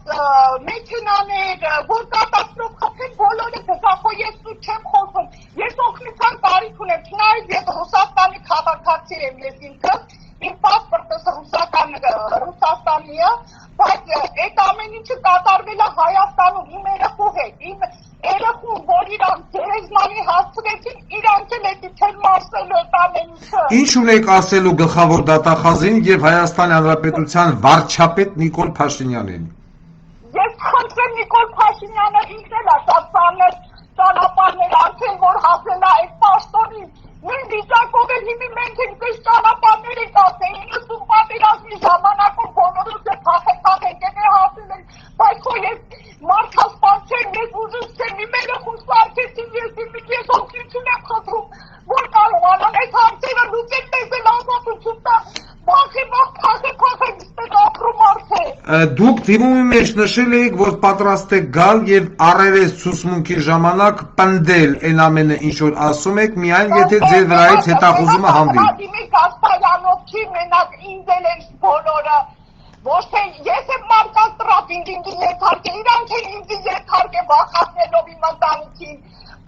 մեքենաներ, որ կատաստրոֆ խփեն բոլորը գծախո ես ու չեմ խոսում, ես օգնության կարիք ունեմ, չնայած ես Ռուսաստանի քաղաքացի եմ ես ինքս, իմ պասպորտս Ռուսաստանի է, բայց այդ ամեն ինչը կատարվել է Հայաստանում իմ երեխու հետ, իմ երեխուն, որ իրանք գերեզմանի հասցրեցին, իրանք էլ էդի չեն մարսելու այդ ամեն ինչը։ Ինչ ունեք ասելու գլխավոր դատախազին եւ Հայաստանի Հանրապետության վարչապետ Նիկոլ Փաշինյանին։ Ես խնդրեմ Նիկոլ Փաշինյանը ինքն էլ է շատ ծանր ճանապարհներ անցել, որ հասել է այդ պաշտոնին։ Նույն վիճակով էլ հիմի մենք ենք այս ճանապարհներ ենք անցել, 90 պատերազմի ժամանակում բոլորս է փախել գետեր հասել ենք, բայց քո ես մարդասպան չեմ, ես ուժս չեմ, իմ երեխուն սարքեցին, ես օգնություն եմ խնդրում, որ կարող անան այդ հարցերը լուծել, տեսել ազատություն տա, փախել, ստեղ ապրում արդեն։ Դուք դիմումի մեջ նշել եք, որ պատրաստ եք գալ եւ առերես ցուսմունքի ժամանակ պնդել այն ամենը, ինչ որ ասում եք, միայն եթե ձեր վրայից հետախուզումը հանվի։ Վլադիմիր Գասպարյանով չի մենակ ինձ էլ են բոլորը, ոչ թե ես եմ մարդկանց տրապինգինգի ենթարկել, իրանք են ինձ ենթարկել վախացնելով իմ ընտանիքին,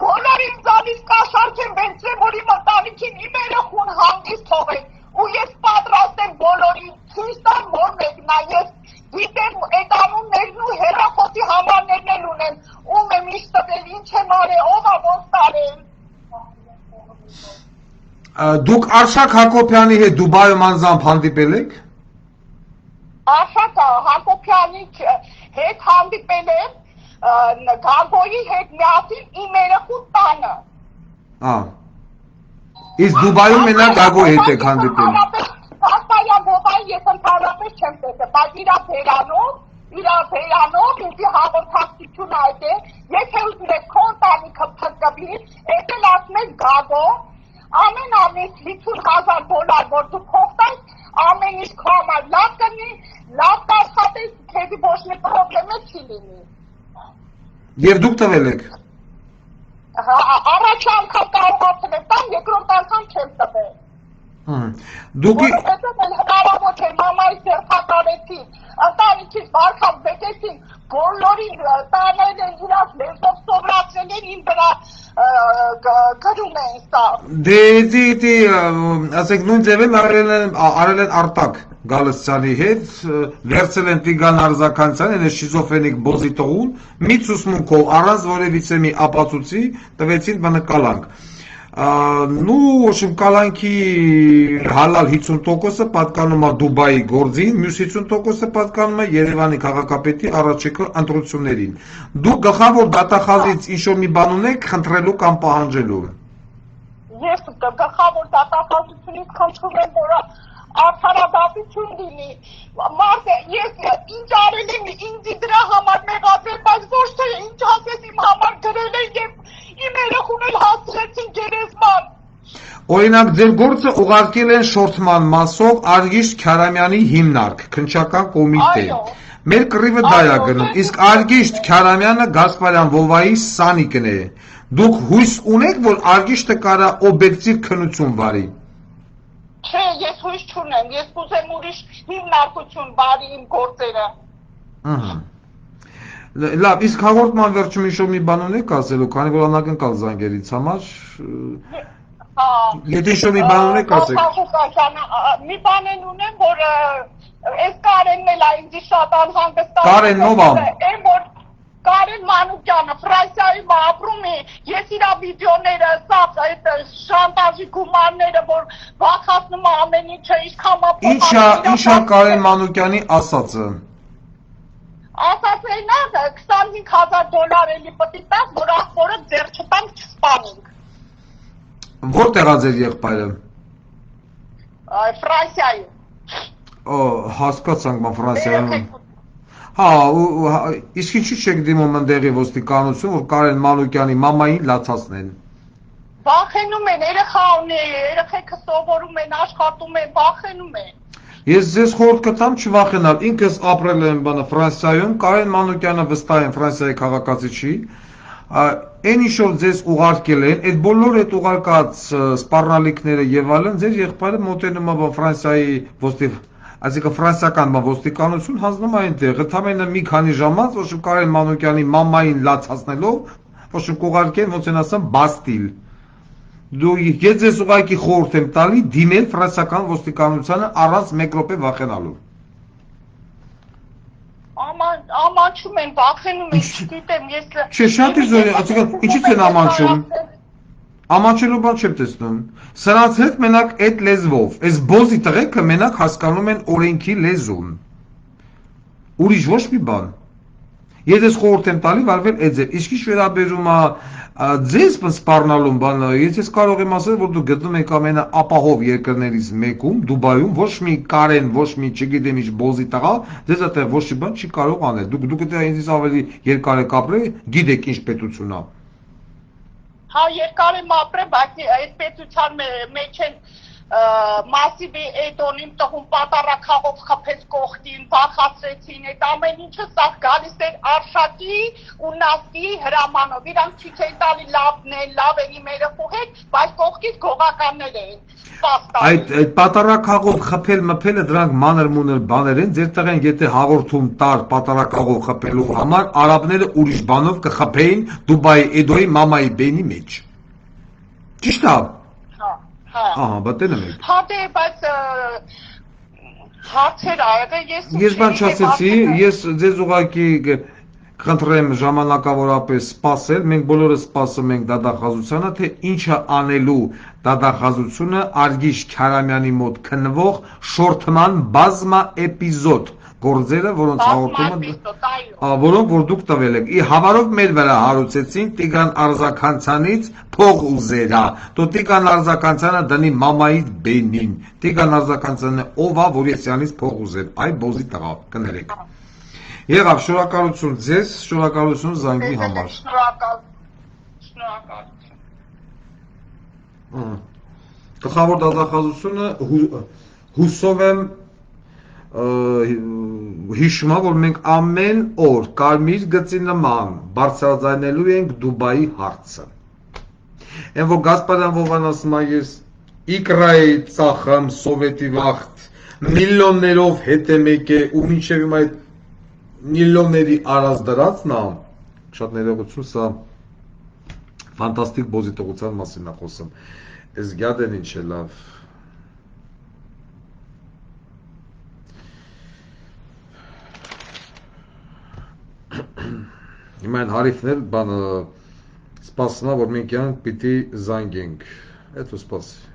բոլոր ինձանից կաշառք եմ վերցրել, որ իմ ընտանիքին իմ երեխուն հանգիստ թողեն, ու ես պատրաստ եմ բոլորին ցույց տամ, որ մեկնա, ես գիտեմ այդ անուններն ու հեռախոսի համարներն էլ ունեմ, ում եմ իշ տվել, ինչ եմ արել, ով է ոնց տարել։ Դուք Արշակ Հակոբյանի հետ Դուբայում անձամբ հանդիպել եք։ Արշակ Հակոբյանի հետ հանդիպել եմ Գագոյի հետ միասին իմ երեխու տանը։ Իսկ Դուբայում մենակ Գագոյի հետ եք հանդիպել։ Գասպարյան Բոբայի ես ընդհանրապես չեմ տեսել, բայց իրա բերանով ինձի հաղորդակցություն այդ է, եթե ուզում եք քո ընտանիքը փրկվի, էդ էլ ասում եք Գագո, ամեն ամիս $50,000 որ դու փոխտես, ամեն ինչ քո համար լավ կնի, լավ կաշխատես, քեզի ոչ մի պրոբլեմ չի լինի։ Եվ դուք տվել եք։ Առաջ անգամ կարողացել եմ տան, երկրորդ անգամ չեմ տվել։ Դուք հնարավոր չէ, մամայի ձերբակալեցին, ընտանիքից վարքավ վեկեցին, բոլորին տանել են իրաց լեզվով սովորացրել են իմ վրա գրում են սա։ Դե ասեք նույն ձևն արել են Արտակ Գալստյանի հետ, վերցել են Տիգրան Արզականցյանին, այս շիզոֆրենիկ բոզի տղուն, մի ցուսմունքով առանց որևիցե մի ապացույցի տվեցին բնակալանք։ Ну, в общем, կալանքի հալալ 50%-ը պատկանում է Դուբայի գործին, մյուս 50%-ը պատկանում է Երևանի քաղաքապետի առաջիկա ընտրություններին։ Դուք գլխավոր դատախազից ինչ-որ մի բան ունեք խնդրելու կամ պահանջելու։ Ես գլխավոր դատախազությունից խնդրում եմ, որ արդարադատություն լինի։ Մարդը ես ինչ արել եմ ինձ դրա համար մեղադրել, բայց ոչ թե ինչ ասես իմ համար գրել են եւ իմ երեխուն էլ հասցրեցին գերեզման։ Օրինակ ձեր գործը ուղարկել են շորթման մասով Արգիշտ Քյարամյանի հիմնարկ, քննչական կոմիտե։ Մեր կռիվը դա է գնում, իսկ Արգիշտ Քյարամյանը Գասպարյան Վովայի սանիկն է։ Դուք հույս ունեք, որ Արգիշտը կարա օբյեկտիվ քննություն վարի։ Չէ, ես հույս չունեմ, ես կուզեմ ուրիշ հիմնարկություն վարի իմ գործերը։ Լավ, իսկ հաղորդման վերջում ինչ-որ մի բան ունեք ասելու, քանի որ անակնկալ զանգերից համար։ Եթե ինչ-որ մի բան ունեք, ասեք։ Մի բան ունեմ, որ այս Կարենն էլ ինձ շատ անհանգստացնում է։ Կարեն Նովա։ Կարեն Մանուկյանը Ֆրանսիայում ապրում է, ես իր վիդեոները, սա այդ շանտաժի գումարները, որ վախացնում է ամեն ինչը, Ինչա Կարեն Մանուկյանի ասածը։ Ասածը նա $25,000 էլի պետք է տաս, որ ախորը ձեռ չտանք չսպանենք։ Որտեղ է ձեր եղբայրը։ Ֆրանսիայում։ Հասկացանք, Ֆրանսիայում։ Իսկ ինչի՞ չեք դիմում ընդեղի ոստիկանություն, որ Կարեն Մանուկյանի մամային լացացնեն։ Վախենում են, երեխա ունի, երեխեքը սովորում են, աշխատում են, վախենում են։ Ես ձեզ խորհուրդ կտամ չվախենալ, ինքս ապրել եմ Ֆրանսիայում, Կարեն Մանուկյանը վստահ եմ Ֆրանսիայի քաղաքացի չի, այն ինչ որ ձեզ ուղարկել են, այդ բոլոր այդ ուղարկած սպառնալիքները եւ այլն, ձեր եղբայրը մոտենում է Ֆրանսիայի այսինքն ֆրանսիական ոստիկանություն հանձնում է այնտեղ, ընդամենը մի քանի ժամանց, ոչ Կարեն Մանուկյանի մամային լացացնելով, ոչ կուղարկեն, ոնց են ասում, բաստիլ։ Դու ես ձեզ ուղղակի խորհուրդ եմ տալի դիմել ֆրանսիական ոստիկանությանը առանց 1 րոպե վախենալու։ Ամանչում են, վախենում են, չգիտեմ, ես Չէ, շատ իզորի, այսինքն ինչի՞ց են ամանչում։ Ամանչելու բան չեմ տեսնում։ Սրանց հետ մենակ այդ լեզվով, այս բոզի տղեկը մենակ հասկանում են օրենքի լեզուն։ Ուրիշ ոչ մի բան։ Ես ես խորհուրդ եմ տալի վարվել այդ ձև։ Իսկ ինչ վերաբերում է ձեզ սպառնալուն բանը, ես կարող եմ ասել, որ դու գտնում եք ամենաապահով երկրներից մեկում, Դուբայում, ոչ մի Կարեն, ոչ մի չգիտեմ ինչ բոզի տղա, ձեզ այդտեղ ոչ մի բան չի կարող անել։ Դուք դա ինձ ավելի երկար եք ապրել, գիտեք ինչ պետություն է։ Հա, երկար եմ ապրել, բայց այդ պետության մեջ են մասիվի էդոնին տղում պատարակաղով խփեց կողքին, վախացրեցին, այդ ամեն ինչը սա գալիս էր Արշակի ու Նասկի հրամանով, իրանք ցույց են տալի լավն են, լավ են իմ երեխու հետ, բայց կողքից գողականներ են սպաստալի։ Այդ պատարակաղով խփել մփելը դրանք մանր-մունր բաներ են, ձեր տղեն եթե հաղորդում տար պատարակաղով խփելու համար, արաբները ուրիշ բանով կխփեին Դուբայի Էդոյի մամայի բենի մեջ։ Ճիշտ է։ Ահա, բատենը մեկ։ Հա դե, բայց հարցեր ա ես բան չասեցի, ես ձեզ ուղղակի խնդրեմ ժամանակավորապես սպասել, մենք բոլորը սպասում ենք դատախազությանը, թե ինչը անելու դատախազությունը Արգիշ Քարամյանի մոտ քննվող շորթման բազմա էպիզոդ գործերը, որոնց հաղորդումը որոնք որ դուք տվել եք։ Հավարով մեր վրա հարուցեցին Տիգրան Արզականցյանից փող ուզերա։ Դու Տիգրան Արզականցյանը դնի մամայից բենին։ Տիգրան Արզականցյանը ով է, որ ես յանից փող ուզել։ Այ բոզի տղա, կներեք։ Եղավ, շնորհակալություն ձեզ, շնորհակալություն զանգի համար։ Շնորհակալություն։ Գլխավոր դատախազությունը հուսով եմ հիշում եմ, որ մենք ամեն օր կարմիր գծի նման բարձրաձայնելու ենք Դուբայի հարցը։ Այն որ Գասպարյան Վովան ասում է ես Իկրայի ծախեմ սովետի վաղտ միլիոններով հետ եմ եկե ու մինչև իմ այդ միլիոնների արած դրածն է, շատ ներողություն, սա ֆանտաստիկ բոզիտողության մասին է խոսում։ Այս գյադեն ինչ է լավ։ Հիմա այն հարիվներ բանը սպասնա, որ մենք յանք պիտի զանգենք, էտո սպասի։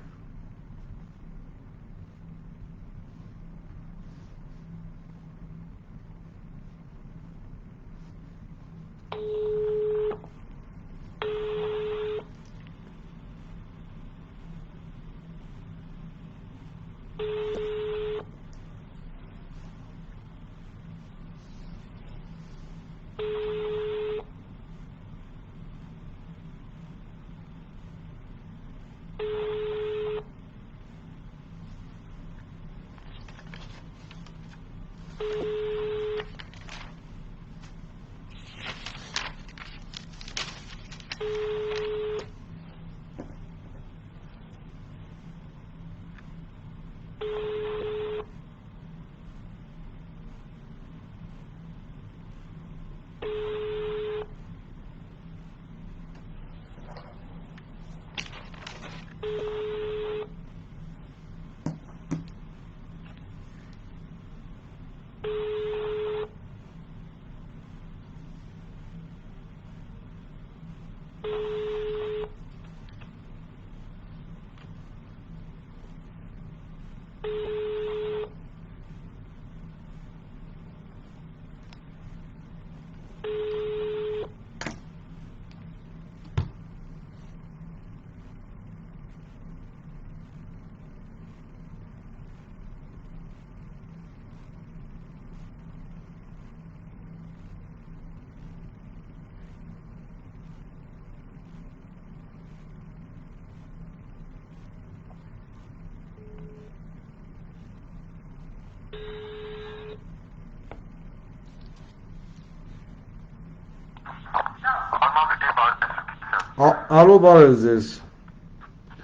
Ալո, բարև ձեզ։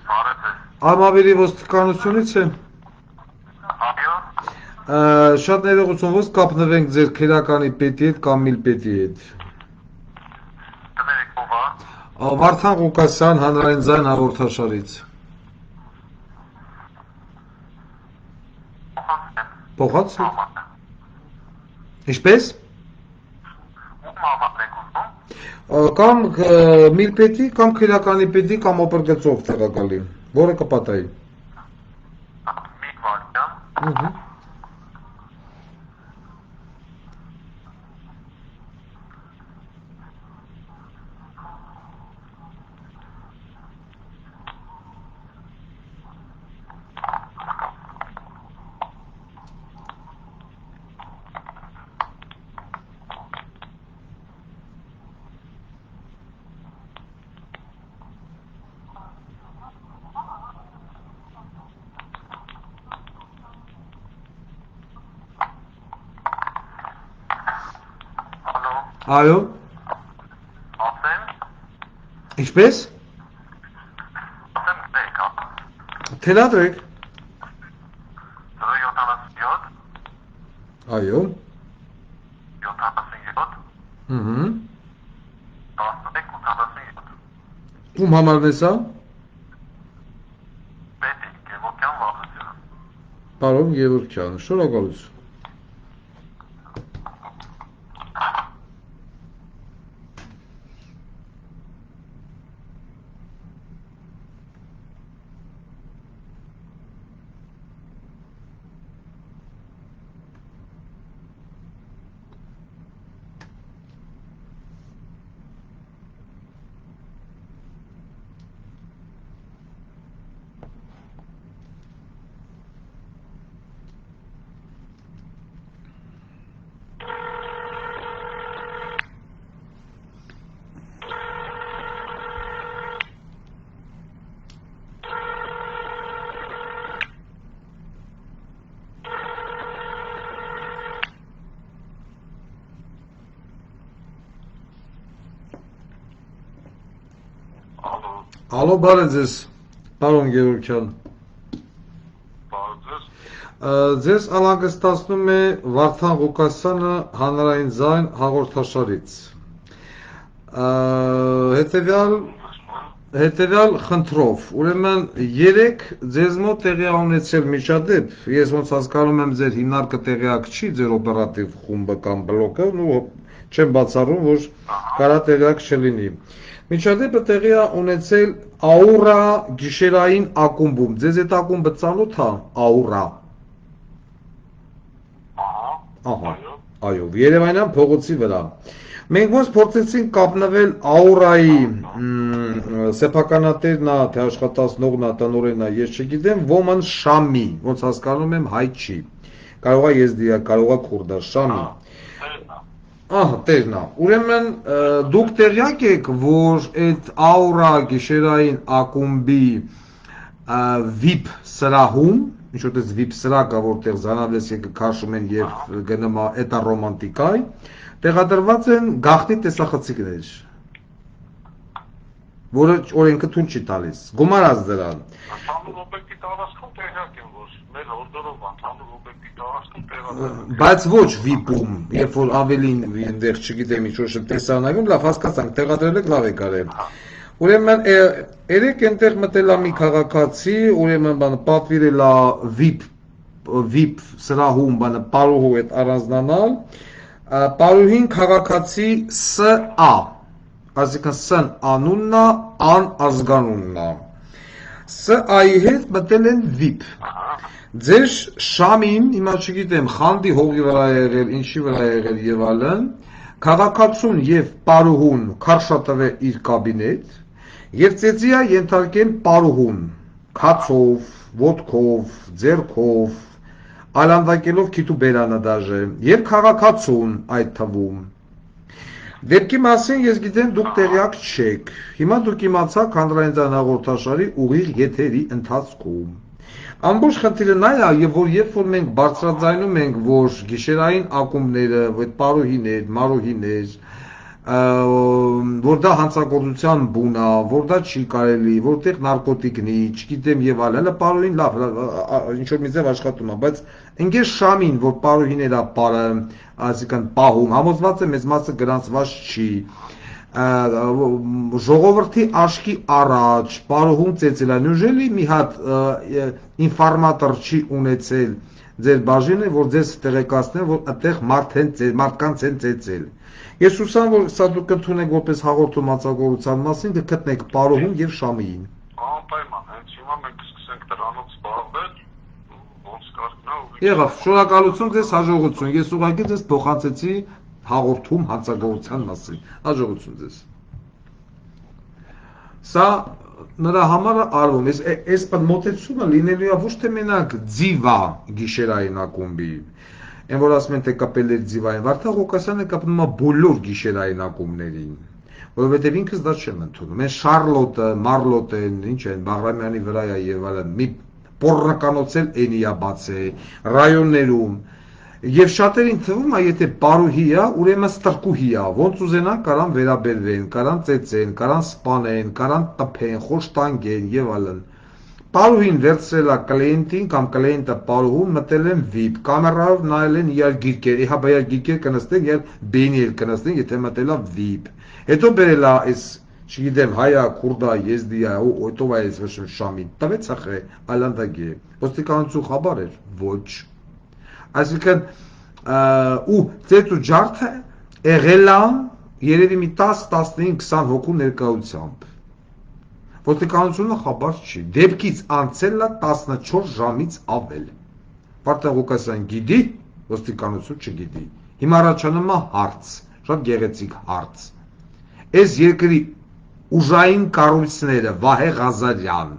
Բարև ձեզ։ Արմավիրի ոստիկանությունից է։ Այո։ Շատ ներողություն, ոնց կապնվենք ձեր քերականի պետի հետ կամ միլպետի հետ։ Տներեք ով է։ Վարդան Ղուկասյան, հանրային ձայն հաղորդաշարից։ Փոխած։ Ինչպես։ Կամ միլպետի, կամ քերականի պետի, կամ օպերգծով տեղակալի, որը կպատայի։ Մի վարդյան։ Այո։ Ասեմ։ Ինչպես։ Ասեմ դեք, հա։ Թելադրեք։ 077 Այո։ 77 1387 Ում համարն է սա։ Պետի Գևորգյան Վարդան։ Պարոն Գևորգյան, շնորհակալություն։ Ալո, բարև ձեզ, պարոն Գևորգյան։ Բարև ձեզ։ Ձեզ անհանգստացնում է Վարդան Ղուկասյանը հանրային ձայն հաղորդաշարից։ Հետևյալ խնդրով, ուրեմն 3 ձեզ մոտ տեղի ունեցել միջադեպ, ես ոնց հասկանում եմ ձեր հիմնարկը տեղյակ չի, ձեր օպերատիվ խումբը կամ բլոկը, ու չեմ բացառում, որ կարա տեղյակ չլինի։ Միջադեպը տեղի է ունեցել Աուրա գիշերային ակումբում։ Ձեզ այդ ակումբը ծանոթ է Աուրա։ Ահա, այո, Երևանյան փողոցի վրա։ Մենք ոնց փորձեցինք կապնվել Աուրայի սեփականատերն է, թե աշխատացնողն է, տնօրենն է, ես չգիտեմ, ոմն Շամի, ոնց հասկանում եմ հայ չի։ Կարող է եզդի է, կարող է քուրդ է, Շամի։ Ահա, տերն է։ Ուրեմն դուք տեղյակ եք, որ այդ Աուրա գիշերային ակումբի VIP սրահում, ինչ որ դες VIP սրահը, որտեղ զանավես եկը քաշում են եւ գնում է էտա ռոմանտիկայ, տեղադրված են գաղտնի տեսախցիկներ, որը օրենքը թույլ չի տալիս։ Գումարած դրան։ Ընդհանուր օբյեկտի տարածքում տեղյակ եմ, որ մեր հորդորով ընդհանուր օբյեկտի տարածքում տեղադրվում։ Բայց ոչ VIP-ում, երբ որ ավելին այնտեղ չգիտեմ ինչ որ տեսանայում, լավ հասկացանք, տեղադրել եք լավ եք արել։ Ուրեմն երեք այնտեղ մտել է մի քաղաքացի, ուրեմն բանը պատվիրել է VIP սրահում բանը պարուհու հետ առանձնանալ, պարուհին քաղաքացի S.A. Այսինքն S-ն անունն է, ան ազգանունն է։ S.A-ի հետ մտել են VIP։ Ձեր Շամին, հիմա չգիտեմ, խանդի հողի վրա եղել, ինչի վրա եղել եւ այլն, քաղաքացուն եւ պարուհուն քարշատվել իր կաբինետ եւ ծեծի է ենթարկել պարուհուն քացով, ոտքով, ձեռքով, այլանդակելով քիթու բերանը դաժե եւ քաղաքացուն այդ թվում։ Դեպքի մասին ես գիտեմ դուք տեղյակ չեք։ Հիմա դուք իմացաք հանրային հաղորդաշարի ուղիղ եթերի ընթացքում։ Ամբողջ խնդիրը նա է, եւ որ երբ որ մենք բարձրաձայնում ենք, որ գիշերային ակումբները, այդ պարուհիներ, մարուհիներ, որ դա հանցագործության բուն է, որ դա չի կարելի, որտեղ նարկոտիկնի, չգիտեմ եւ այլն, հələ պարոհին լավ, ինչ որ մի ձև աշխատում է, բայց ընկեր Շամին, որ պարոհին էլա պարը, այսինքն պահում, համոզված է մեծ մասը գրանցված չի, ժողովրդի աշկի առաջ պարոհում ծեծել է, նույնժելի մի հատ ինֆորմատոր չի ունեցել ձեր բաժինը, որ ձեզ տեղեկացնեն, որ այդտեղ մարդկանց են ծեծել։ Ես հուսամ, որ սա դուք կընդունեք որպես հաղորդում հանցագործության մասին, կգտնեք պարոհում եւ Շամիին։ Անպայման, հենց հիմա մենք սկսենք դրանով զբաղվել, ոնց կարգնա ու Եղավ, շնորհակալություն ձեզ, հաջողություն։ Ես ուղղակի ձեզ փոխանցեցի հաղորդում հանցագործության մասին։ Հաջողություն ձեզ։ Սա նրա համար արվում, այս մոտեցումը լինելու է ոչ թե մենակ ձիվա գիշերային ակումբի, այն որ ասում են թե կապել էր ձիվային, Վարդան Ղուկասյանը կապնում է բոլոր գիշերային ակումբներին, որովհետև ինքս դա չեմ ընդունում, այն Շարլոտը, Մարլոտեն, ինչ են, Բաղրամյանի վրա է եւ այլն, մի պոռնականոցել էնիա բացե, ռայոններում, եւ շատերին թվում է, եթե պարուհի է, ուրեմն ստրկուհի է, ոնց ուզենան կարան վերաբերվեն, կարան ծեծեն, կարան սպանեն, կարան տփեն, խոշտանգեն եւ այլն։ Պարուհին վերցրել է կլիենտին կամ կլիենտը պարուհուն մտել են VIP, կամերայով նայել են իրար գիրկեր, իհաբա իրար գիրկեր կնստեն եւ բեյնել կնստեն, եթե մտել է VIP։ Հետո բերել է այս, չգիտեմ, հայա, քուրդա, եզդիա, հետո այս Շամին, տվեց ախե, այլանդագի։ Ոստիկանություն խաբար էր, ոչ։ Այսինքն ու ծեծ ու ջարդը եղել է երևի մի 10-15-20 հոգու ներկայությամբ։ Ոստիկանությունը խաբար չի, դեպքից անցել է 14 ժամից ավել։ Վարդան Ղուկասյան գիտի, ոստիկանություն չգիտի։ Հիմա առաջանում է հարց, շատ գեղեցիկ հարց։ Այս երկրի ուժային կառույցները Վահե Ղազարյան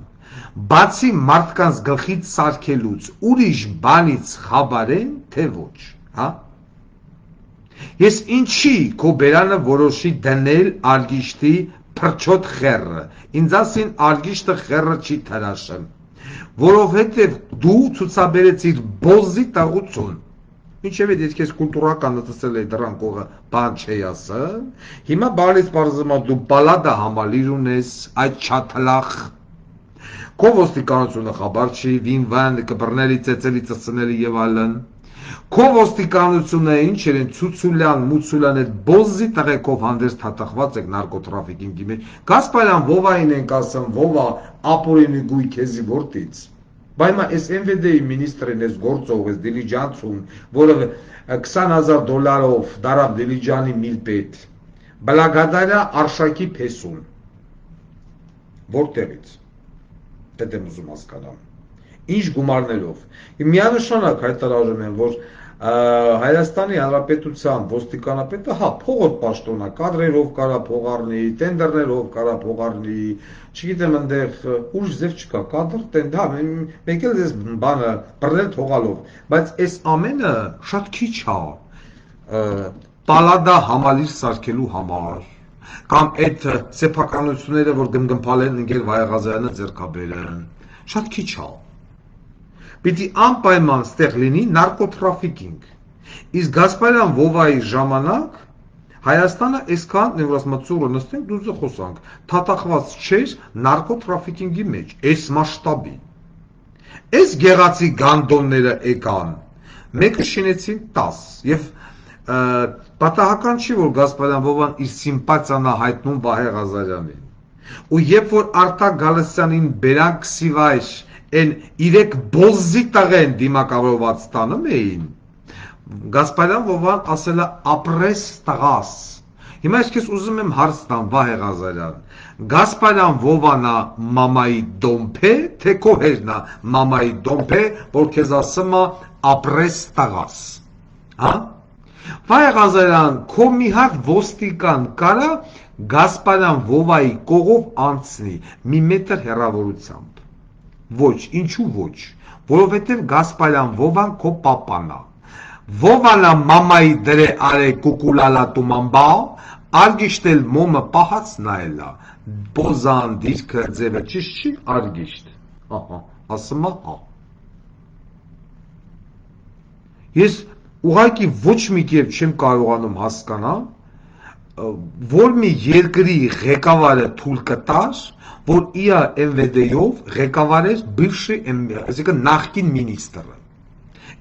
բացի մարդկանց գլխից սարքելուց ուրիշ բանից խաբար են, թե ոչ, հա? Ես ինչի քո բերանը որոշի դնել արգիշտի փրչոտ խեռը, ինձ ասին արգիշտը խեռը չի թրաշն, որովհետև դու ցուցաբերեցիր բոզի տաղություն, ինչև էդ ես կուլտուրական նտսել է դրան կողը բան չի ասը, հիմա բանից պարզում է դու բալադա համալիր ունես, այդ չաթլախ, քո ոստիկանությունը խաբար չի, վինվան, կբռների, ծեծելի, ծծնելի եւ այլն։ Քո ոստիկանությունը ինչ են ցուցուլյան, մուցուլյան այդ բոզի տղեկով հանդերձ թաթախված եք նարկոտրաֆիկինգի մեջ։ Գասպարյան Վովային ենք ասում, Վովա ապորինի գույ քեզի որտից։ Բայց այս MVD-ի մինիստրին էս գործող, էս դիլիջանցում, որը $20,000 դարավ դիլիջանի միլպետ։ Բլագադարյա Արշակի փեսուն։ Որտեղից։ Դա եմ ուզում հասկանամ։ Ինչ գումարներով։ Միանշանակ հայտարարում են, որ Հայաստանի Հանրապետության ոստիկանապետը, հա, փողոտ պաշտոնա, կադրերով կարա փող առնի, տենդերներով կարա փող առնի, չգիտեմ, այնտեղ ուժ ձև չկա, կադր տենդ, հա, մեկ էլ այս բանը բռնել թողալով, բայց այս ամենը շատ քիչ է պալադա համալիր սարքելու համար, կամ այդ սեփականությունները, որ գմգմփալ են ընկել Վահե Ղազարյանը ձեռքաբերեն, շատ քիչ է։ Պիտի անպայման ստեղ լինի նարկոտրաֆիկինգ։ Իսկ Գասպարյան Վովայի ժամանակ Հայաստանը այսքան նեվրասմացուրը նստենք դուզը խոսանք, թաթախված չէր նարկոտրաֆիկինգի մեջ, այս մասշտաբի։ Այս գեղացի գանդոնները եկան, մեկը շինեցին 10 եւ պատահական չի, որ Գասպարյան Վովան իր սիմպաթիան հայտնում Վահե Ղազարյանին։ Ու երբ որ Արտակ Գալստյանին բերանք սիվայր են իրեք բոզի տղեն դիմակավորված տանում էին, Գասպարյան Վովան ասել է ապրես տղաս։ Հիմա ես քեզ ուզում եմ հարց տամ, Վահե Ղազարյան, Գասպարյան Վովանա մամայի դոմփե, թե քո հերնա մամայի դոմփե, որ քեզ ասում է ապրես տղաս, հա? Վահե Ղազարյան, քո մի հատ ոստիկան կարա Գասպարյան Վովայի կողով անցնի մի մետր հեռավորությամբ։ Ոչ, ինչու ոչ, որովհետև Գասպարյան Վովան քո պապանա։ Վովանա մամայի դրե արե կուկուլալա տումամբա, արգիշտել մոմը պահած նայելա, բոզան դիրքը ձևը ճիշտ չի արգիշտ, ասում է հա։ Ես ուղղակի ոչ մի կերպ չեմ կարողանում հասկանալ, որ մի երկրի ղեկավարը թույլ կտար, որ իր MVD-ով ղեկավարեր բывший, այսինքն նախկին մինիստրը։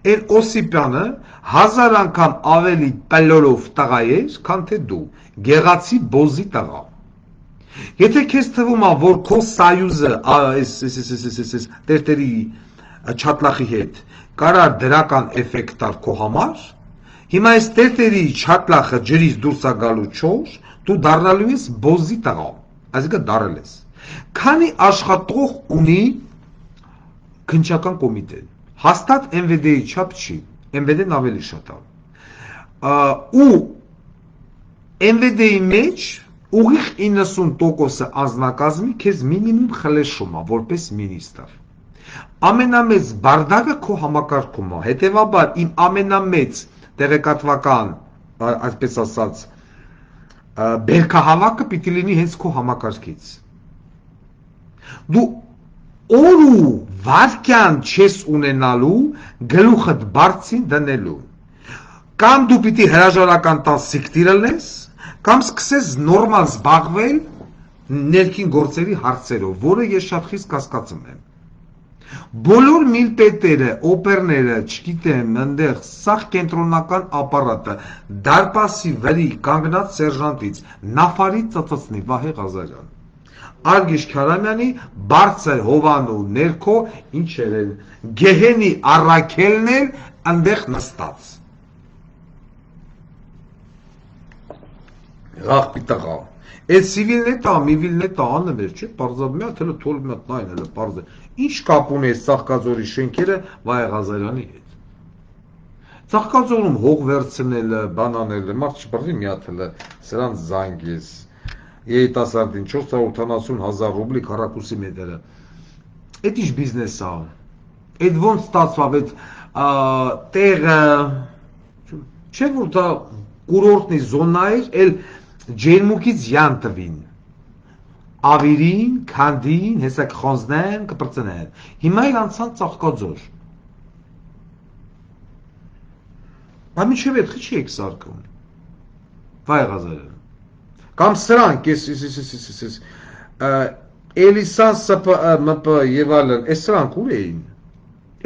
Այն Օսիպյանը 1000 անգամ ավելի պլորով տղա էր, քան թե դու, գեղացի բոզի տղա։ Եթե քեզ թվում է, որ քո սայուզը տերտերի չատլախի հետ կարա դրական էֆեկտ տար քո համար, հիմա այս տերտերի չատլախը ջրից դուրս է գալու չոր, դու դառնալու ես բոզի տղա, այսինքն դառել ես։ Քանի աշխատող ունի քննչական կոմիտեն, հաստատ MVD-ի չափ չի, MVD-ն ավելի շատ է։ Ու MVD-ի մեջ ուղիղ 90%-ը անձնակազմի քեզ մինիմում խլեշում է, որպես մինիստր։ Ամենամեծ բարդակը քո համակարգում է, հետևաբար իմ ամենամեծ տեղեկատվական, այսպես ասած, բերքահավաքը պիտի լինի հենց քո համակարգից։ Դու օր ու վարկյան չես ունենալու գլուխդ բարձին դնելու։ Կամ դու պիտի հրաժարական տաս սիկտիրը լես, կամ սկսես նորմալ զբաղվել ներքին գործերի հարցերով, որը ես շատ խիստ կասկածում եմ։ Բոլոր միլպետերը, օպերները, չգիտեմ, ընդեղ սաղ կենտրոնական ապարատը, դարպասի վրի կանգնած սերժանտից, նավարի ծծծնի Վահե Ղազարյան, Արգիշ Քարամյանի բարձր հովանու ներքո ինչեր են, գեհենի առաքելն էր ընդեղ նստած։ Աղբի տղա, այդ սիվիլնետա, միվիլնետա անեմ էր, չէ, պարզավ մի հատ հլը թոլ մի հատ նայն հլը պարզ է, ինչ կապ ունի Ծաղկաձորի շենքերը Վահե Ղազարյանի հետ։ Ծաղկաձորում հող վերցնելը, բանանելը, մարդ չպրդի մի հատ հլը, սրանց զանգես, երիտասարդին 480,000 ռուբլի քառակուսի մետրը, այդ ինչ բիզնես է, այդ ոնց ստացվավ, այդ տեղը, չէ որ դա կուրորտնի զոնա էր, էլ ջերմուկից յան տվին, ավիրին, քանդին, հեսա կխոնզնեն, կպրծնեն, հիմա էլ անցան Ծաղկաձոր։ Բա միջև էդ խիչ եք սարկում, Վահե Ղազարյան, կամ սրանք, Էլիսան, ՍՊ, և այլն, այս սրանք ուր էին,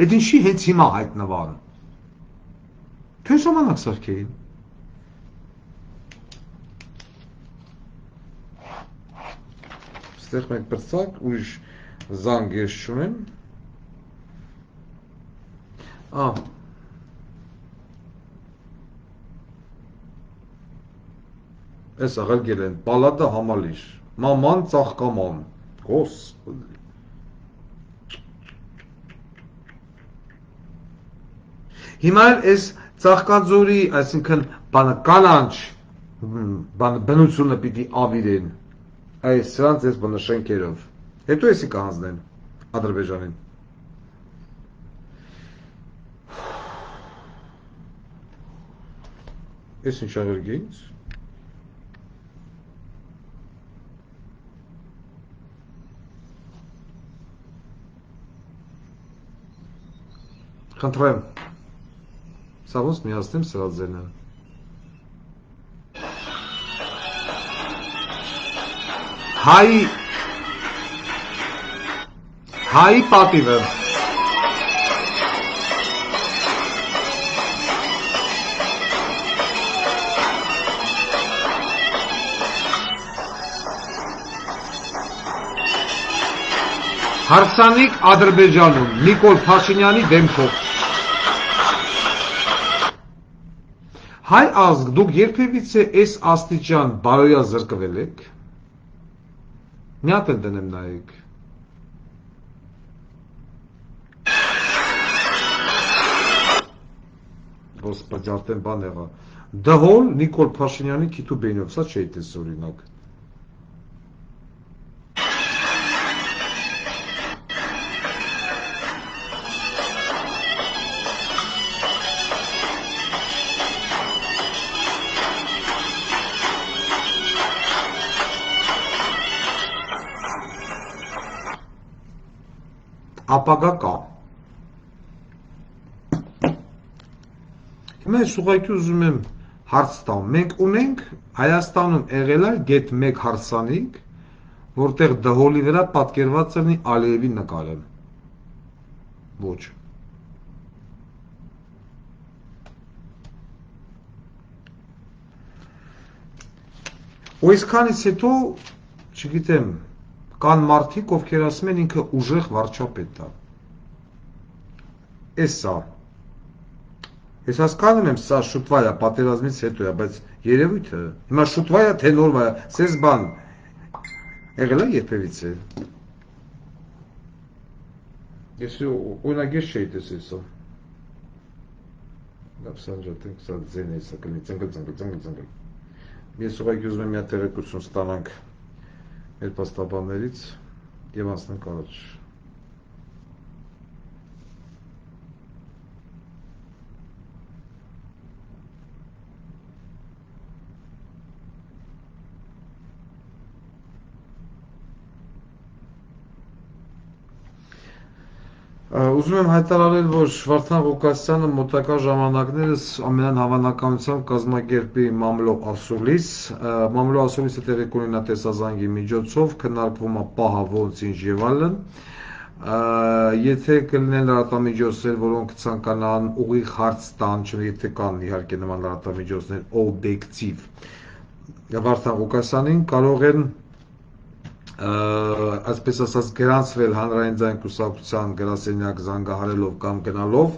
էդ ինչի հենց հիմա հայտնվան, թե ժամանակ սարքեին։ Ստեղ մենք պրծակ, ուրիշ զանգ ես չունեմ։ Ես աղել գել են, պալատը համալիր, մաման ծաղկաման, Господи։ Հիմա ես Ծաղկաձորի, այսինքն բանը կանանչ, բնությունը պիտի ավիրեն, այս սրանց ես բնը շենքերով, հետո եսի կհանձնեն Ադրբեջանին։ Ես ինչ աղերգեինց։ Խնդրեմ, սա ոնց միացնեմ սրածենը։ Հայի պատիվը։ Հարսանիք Ադրբեջանում, Նիկոլ Փաշինյանի դեմքով։ Հայ ազգ, դուք երբևիցե այս աստիճան բարոյա զրկվել եք։ Մի հատ են դնեմ նայեք։ Господи, արդեն բան եղա։ Դհոլ Նիկոլ Փաշինյանի Քիթու Բենյով, սա չէի տես օրինակ։ Ապագա կա։ Հիմա ես ուղղակի ուզում եմ հարց տամ։ Մենք ունենք Հայաստանում եղել է գետ 1 հարսանիք, որտեղ դհոլի վրա պատկերված լինի Ալիևի նկարը։ Ոչ։ Ու այսքանից հետո, չգիտեմ, կան մարդիկ, ովքեր ասում են ինքը ուժեղ վարչապետ է։ Էս սա։ Ես հասկանում եմ, սա շուտվա է, պատերազմից հետո է, բայց երևույթը, հիմա շուտվա է, թե նորմա է, սես բան, եղել է երբևիցե։ Ես օրինակ ես չէի տեսել սա։ Լավ սանջատենք, սա ձեն է, սա կլինի ծնգլ։ Ես ուղղակի ուզում եմ մի հատ տեղեկություն ստանանք մեր պաստաբաններից եւ անցնենք առաջ։ Ուզում եմ հայտարարել, որ Վարդան Ղուկասյանը մոտակա ժամանակներս ամենայն հավանականությամբ կազմակերպի մամլո ասուլիս։ Մամլո ասուլիսը տեղի կունենա տեսազանգի միջոցով, քննարկվում է պահը ոնց ինչ եւ այլն։ Եթե կլինեն լրատվամիջոցներ, որոնք ցանկանան ուղիղ հարց տան, եթե կան իհարկե նման լրատվամիջոցներ, օբյեկտիվ Վարդան Ղուկասյանին, կարող են այսպես ասած գրանցվել հանրային ձայն կուսակցության գրասենյակ զանգահարելով կամ գնալով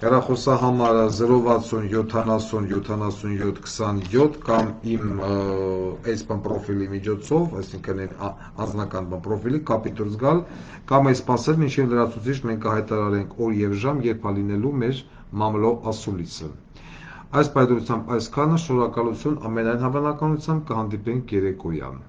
հեռախոսահամարը 060 70 77 27 կամ իմ այսպան պրոֆիլի միջոցով, այսինքն անձնական պրոֆիլի կապիտուր զգալ կամ այս սպասել մինչև լրացուցիչ մենք կհայտարարենք օր եւ ժամ, երբ լինելու մեր մամլո ասուլիսը։ Այս պայմանությամբ այսքանը, շնորհակալություն, ամենայն հավանականությամբ կհանդիպենք երեկոյան։